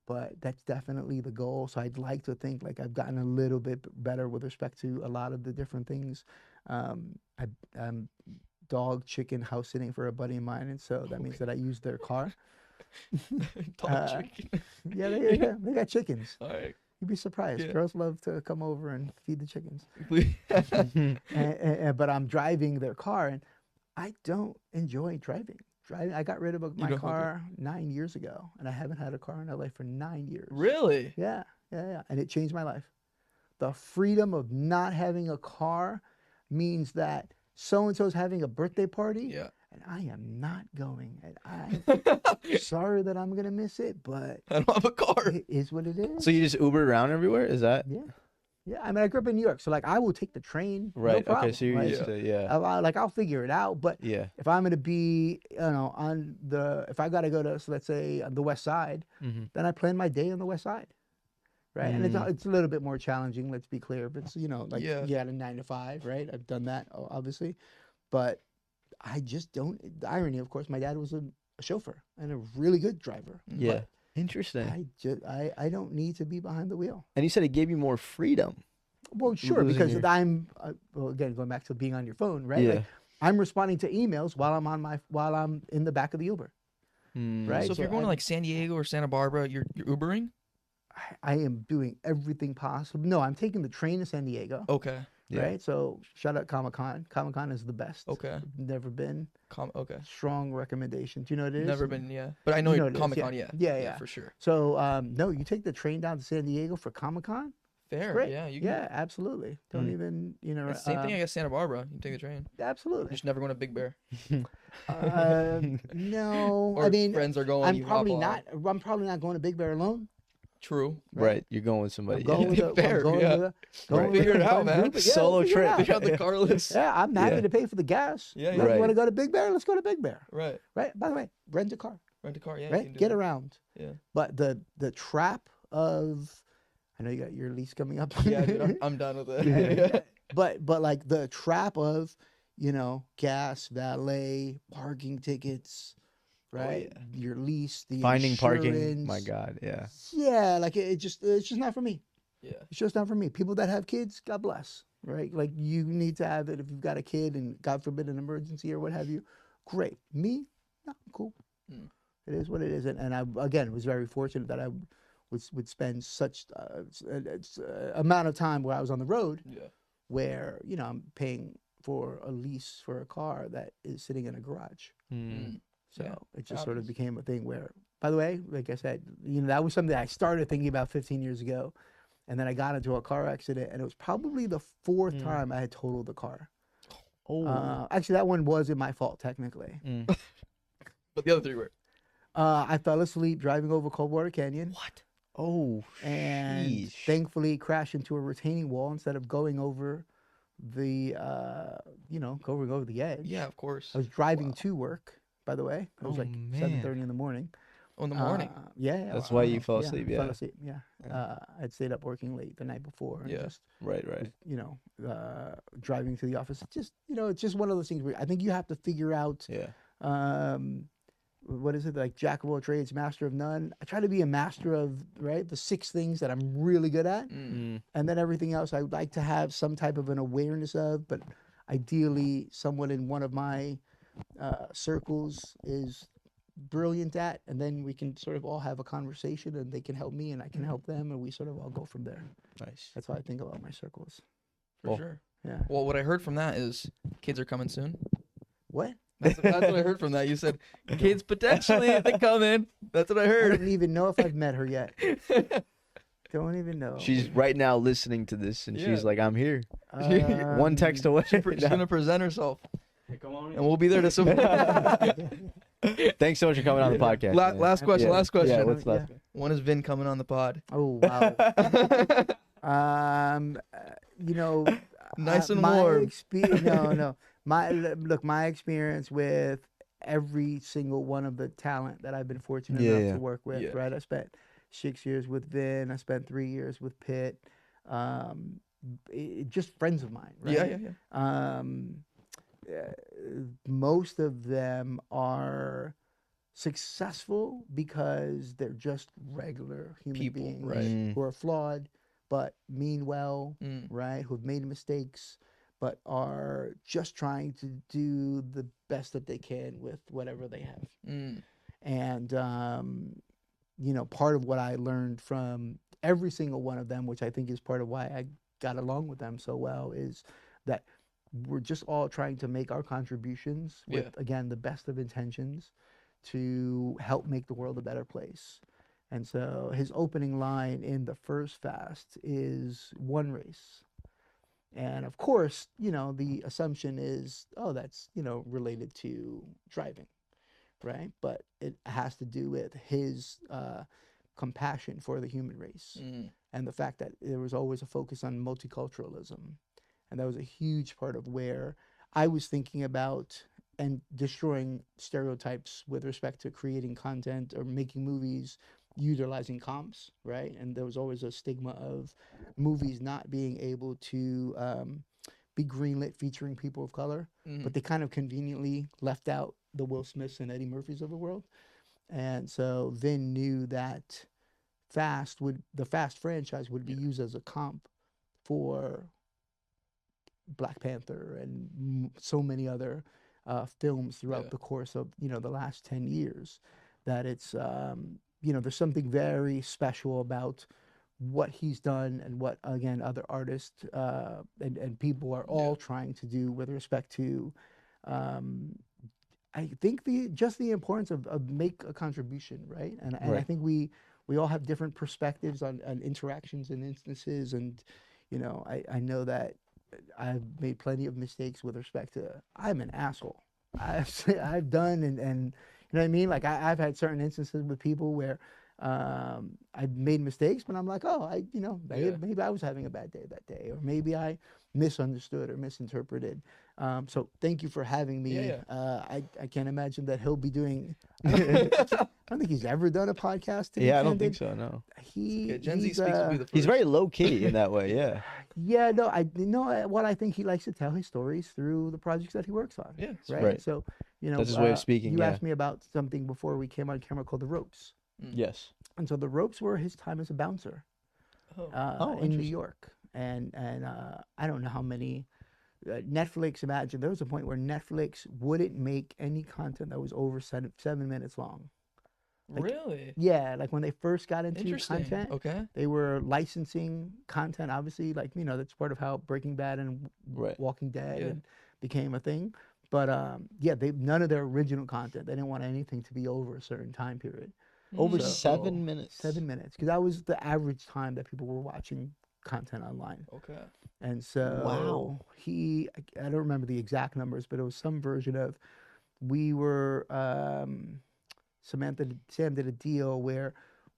but that's definitely the goal. So I'd like to think like I've gotten a little bit better with respect to a lot of the different things. I'm dog, chicken, house sitting for a buddy of mine, and so that means that I use their car. Dog chicken. Yeah, they got chickens. All right. You'd be surprised. Yeah. Girls love to come over and feed the chickens. Mm-hmm. But I'm driving their car, and I don't enjoy driving. I got rid of my don't like car 9 years ago, and I haven't had a car in LA for 9 years. Really? Yeah. And it changed my life. The freedom of not having a car means that so-and-so's having a birthday party, Yeah. and I am not going. And I'm sorry that I'm going to miss it, but I don't have a car. it is what it is. So you just Uber around everywhere? Is that Yeah. I mean, I grew up in New York, so like I will take the train. No right? problem. Okay, so you're Like, used to I'll figure it out. But yeah. if I'm going to be, if I got to go to, so let's say on the West Side, then I plan my day on the West Side. Right. And it's a little bit more challenging, let's be clear. But, like Yeah. you had a 9 to 5, right? I've done that, obviously. But I just don't. The irony, of course, my dad was a chauffeur and a really good driver. Yeah. But Interesting. I don't need to be behind the wheel. And you said it gave you more freedom. Well, sure, Losing because your- I'm again going back to being on your phone, right? Yeah. Like, I'm responding to emails while I'm in the back of the Uber, right? So if you're going to like San Diego or Santa Barbara, you're Ubering? I am doing everything possible. No, I'm taking the train to San Diego, Okay. Yeah. right? So shout out Comic-Con. Comic-Con is the best. Okay. Never been. Okay. Strong recommendation. Do you know what it is? Never been, yeah. But I know, You know what it is, Comic Con, yeah. yeah. For sure. So no, you take the train down to San Diego for Comic-Con. Fair. Great. Yeah. You can. Yeah, absolutely. Don't Mm. even, It's the same thing, I guess, Santa Barbara. You can take the train. absolutely. Just never going to Big Bear. No, Or I mean, friends are going. I'm you probably hop on. not. I'm probably not going to Big Bear alone. True. Right. You're going with I'm somebody. going Yeah. with a, Fair, I'm going yeah. with a, going Right. with Figure a it out, fun man. group. Yeah, Solo figure it trip. out. They got the car list. Yeah, I'm happy Yeah. to pay for the gas. Yeah, You yeah. know, Right. You want to go to Big Bear? Let's go to Big Bear. Right. Right. By the way, rent a car. Rent a car. Yeah. You Right. can do Get that. around. Yeah. But the trap of, I know you got your lease coming up. Yeah, dude, I'm done with it. Yeah. Yeah. But like the trap of, gas, valet, parking tickets, right? yeah. Your lease, the Finding parking. insurance. My God. Yeah. Yeah, like it's just not for me. Yeah. It's just not for me. People that have kids, God bless, right? Like you need to have it if you've got a kid and God forbid an emergency or what have you. Great. Me, no, I'm cool. Mm. It is what it is, and I again was very fortunate that I would spend such amount of time where I was on the road, Yeah. where I'm paying for a lease for a car that is sitting in a garage. Mm. So Yeah, it just sort of happens. became a thing where, by the way, like I said, that was something that I started thinking about 15 years ago. And then I got into a car accident, and it was probably the fourth time I had totaled the car. Oh. Actually, that one wasn't my fault, technically. Mm. But the other three were. I fell asleep driving over Coldwater Canyon. What? Oh. And sheesh. thankfully crashed into a retaining wall instead of going over the, going over the edge. Yeah, of course. I was driving to work, by the way. It was Oh, like man. 7:30 in the morning. Oh, in the morning. Yeah. That's why you fell yeah, asleep, Fell yeah. asleep, yeah. Yeah. I'd stayed up working late the night before. And Yeah. just, Right. driving to the office. It's just one of those things where I think you have to figure out, Yeah. what is it, like jack of all trades, master of none. I try to be a master of, right, the 6 things that I'm really good at. Mm. And then everything else I would like to have some type of an awareness of, but ideally someone in one of my circles is brilliant at, and then we can sort of all have a conversation and they can help me and I can help them and we sort of all go from there. Nice. That's how I think about my circles. For Well, sure. Yeah. Well, what I heard from that is kids are coming soon. What? That's what I heard from that. You said kids potentially if they come in. That's what I I heard. don't even know if I've met her yet. Don't even know. She's right now listening to this, and she's Yeah. like, "I'm here." One text away. She's gonna present herself, Come on and we'll be there to support. Thanks so much for coming on the podcast. man. Last question. Yeah. Last question. Yeah. What's last? When is Vin coming on the pod? Oh wow. Nice and my warm. No. My experience with every single one of the talent that I've been fortunate Yeah, enough yeah. to work with, Yeah. right? I spent 6 years with Vin. I spent 3 years with Pitt. Just friends of mine, right? Yeah. Most of them are successful because they're just regular human People, beings right. Mm. who are flawed but mean well, Mm. right? Who have made mistakes but are just trying to do the best that they can with whatever they have. Mm. And part of what I learned from every single one of them, which I think is part of why I got along with them so well, is that we're just all trying to make our contributions with, Yeah. again, the best of intentions to help make the world a better place. And so his opening line in the first fast is one race. And of course, the assumption is, oh, that's, related to driving, right? But it has to do with his compassion for the human race Mm. and the fact that there was always a focus on multiculturalism. And that was a huge part of where I was thinking about and destroying stereotypes with respect to creating content or making movies utilizing comps, right? And there was always a stigma of movies not being able to be greenlit featuring people of color, Mhm. but they kind of conveniently left out the Will Smiths and Eddie Murphys of the world. And so Vin knew that the Fast franchise would be used as a comp for Black Panther and so many other films throughout Yeah. the course of the last 10 years, that it's there's something very special about what he's done and what, again, other artists and people are all trying to do with respect to I think the importance of make a contribution, right? And I Right. think we we all have different perspectives on interactions and instances, and I know that I've made plenty of mistakes with respect to I'm an asshole. I've done and you know what I mean. Like I've had certain instances with people where I've made mistakes, but I'm like, oh, maybe I was having a bad day that day, or maybe I misunderstood or misinterpreted. So thank you for having me. I can't imagine that he'll be doing. I don't think he's ever done a podcast. To be I don't candid. think so. No. Gen Z speaks will be the first. He's very low key in that way. Yeah. Yeah, no, I know what I think he likes to tell his stories through the projects that he works on. Yeah, right. So that's his way of speaking. You asked me about something before we came on camera called The Ropes. Yes. And so The Ropes were his time as a bouncer in New York, and I don't know how many. Netflix, imagine there was a point where Netflix wouldn't make any content that was over 7 minutes long. Like, really? Yeah, like when they first got into content, okay, they were licensing content, obviously, like, that's part of how Breaking Bad and Walking Dead became a thing. But none of their original content, they didn't want anything to be over a certain time period. Over 7 minutes? 7 minutes, because that was the average time that people were watching content online. Okay. And so I don't remember the exact numbers, but it was some version of, we were, Sam did a deal where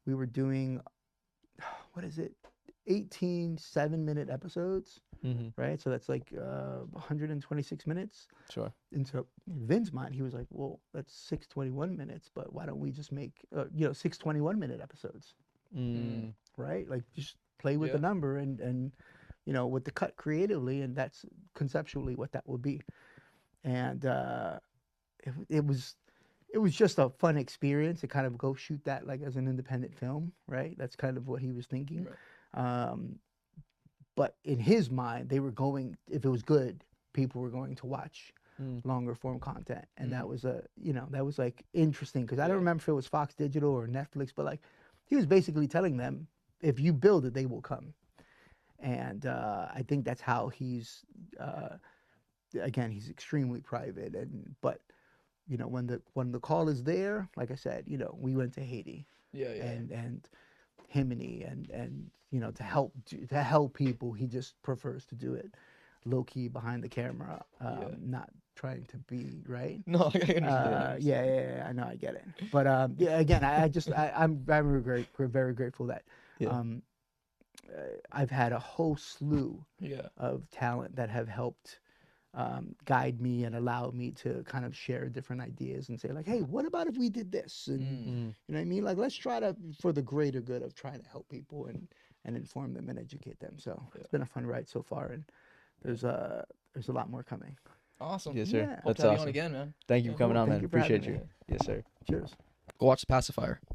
we were doing, 18 7-minute episodes, right? So that's like 126 minutes. Sure. And so in Vin's mind, he was like, well, that's 621 minutes, but why don't we just make, 6 21-minute episodes, right? Like just play with the number and with the cut creatively, and that's conceptually what that would be. And it was just a fun experience to kind of go shoot that like as an independent film, right? That's kind of what he was thinking. Right. But in his mind, they were going, if it was good, people were going to watch longer form content. And that was that was like interesting, because I don't remember if it was Fox Digital or Netflix, but like he was basically telling them, if you build it, they will come. And I think that's how he's, again, he's extremely private. But when the call is there, like I said, we went to Haiti, and Himini, and to help people. He just prefers to do it low key behind the camera, not trying to be right. No, I understand. Yeah, I know, I get it. But again, I'm very grateful that. I've had a whole slew of talent that have helped guide me and allow me to kind of share different ideas and say like, hey, what about if we did this? And you know what I mean? Like, let's try to, for the greater good of trying to help people and inform them and educate them. So it's been a fun ride so far, and there's a lot more coming. Awesome. Yes, sir. Yeah. That's Hope to have awesome. you on again, man. Thank you for coming on, Thank man. you for Appreciate having you. me. Yes, sir. Cheers. Go watch The Pacifier.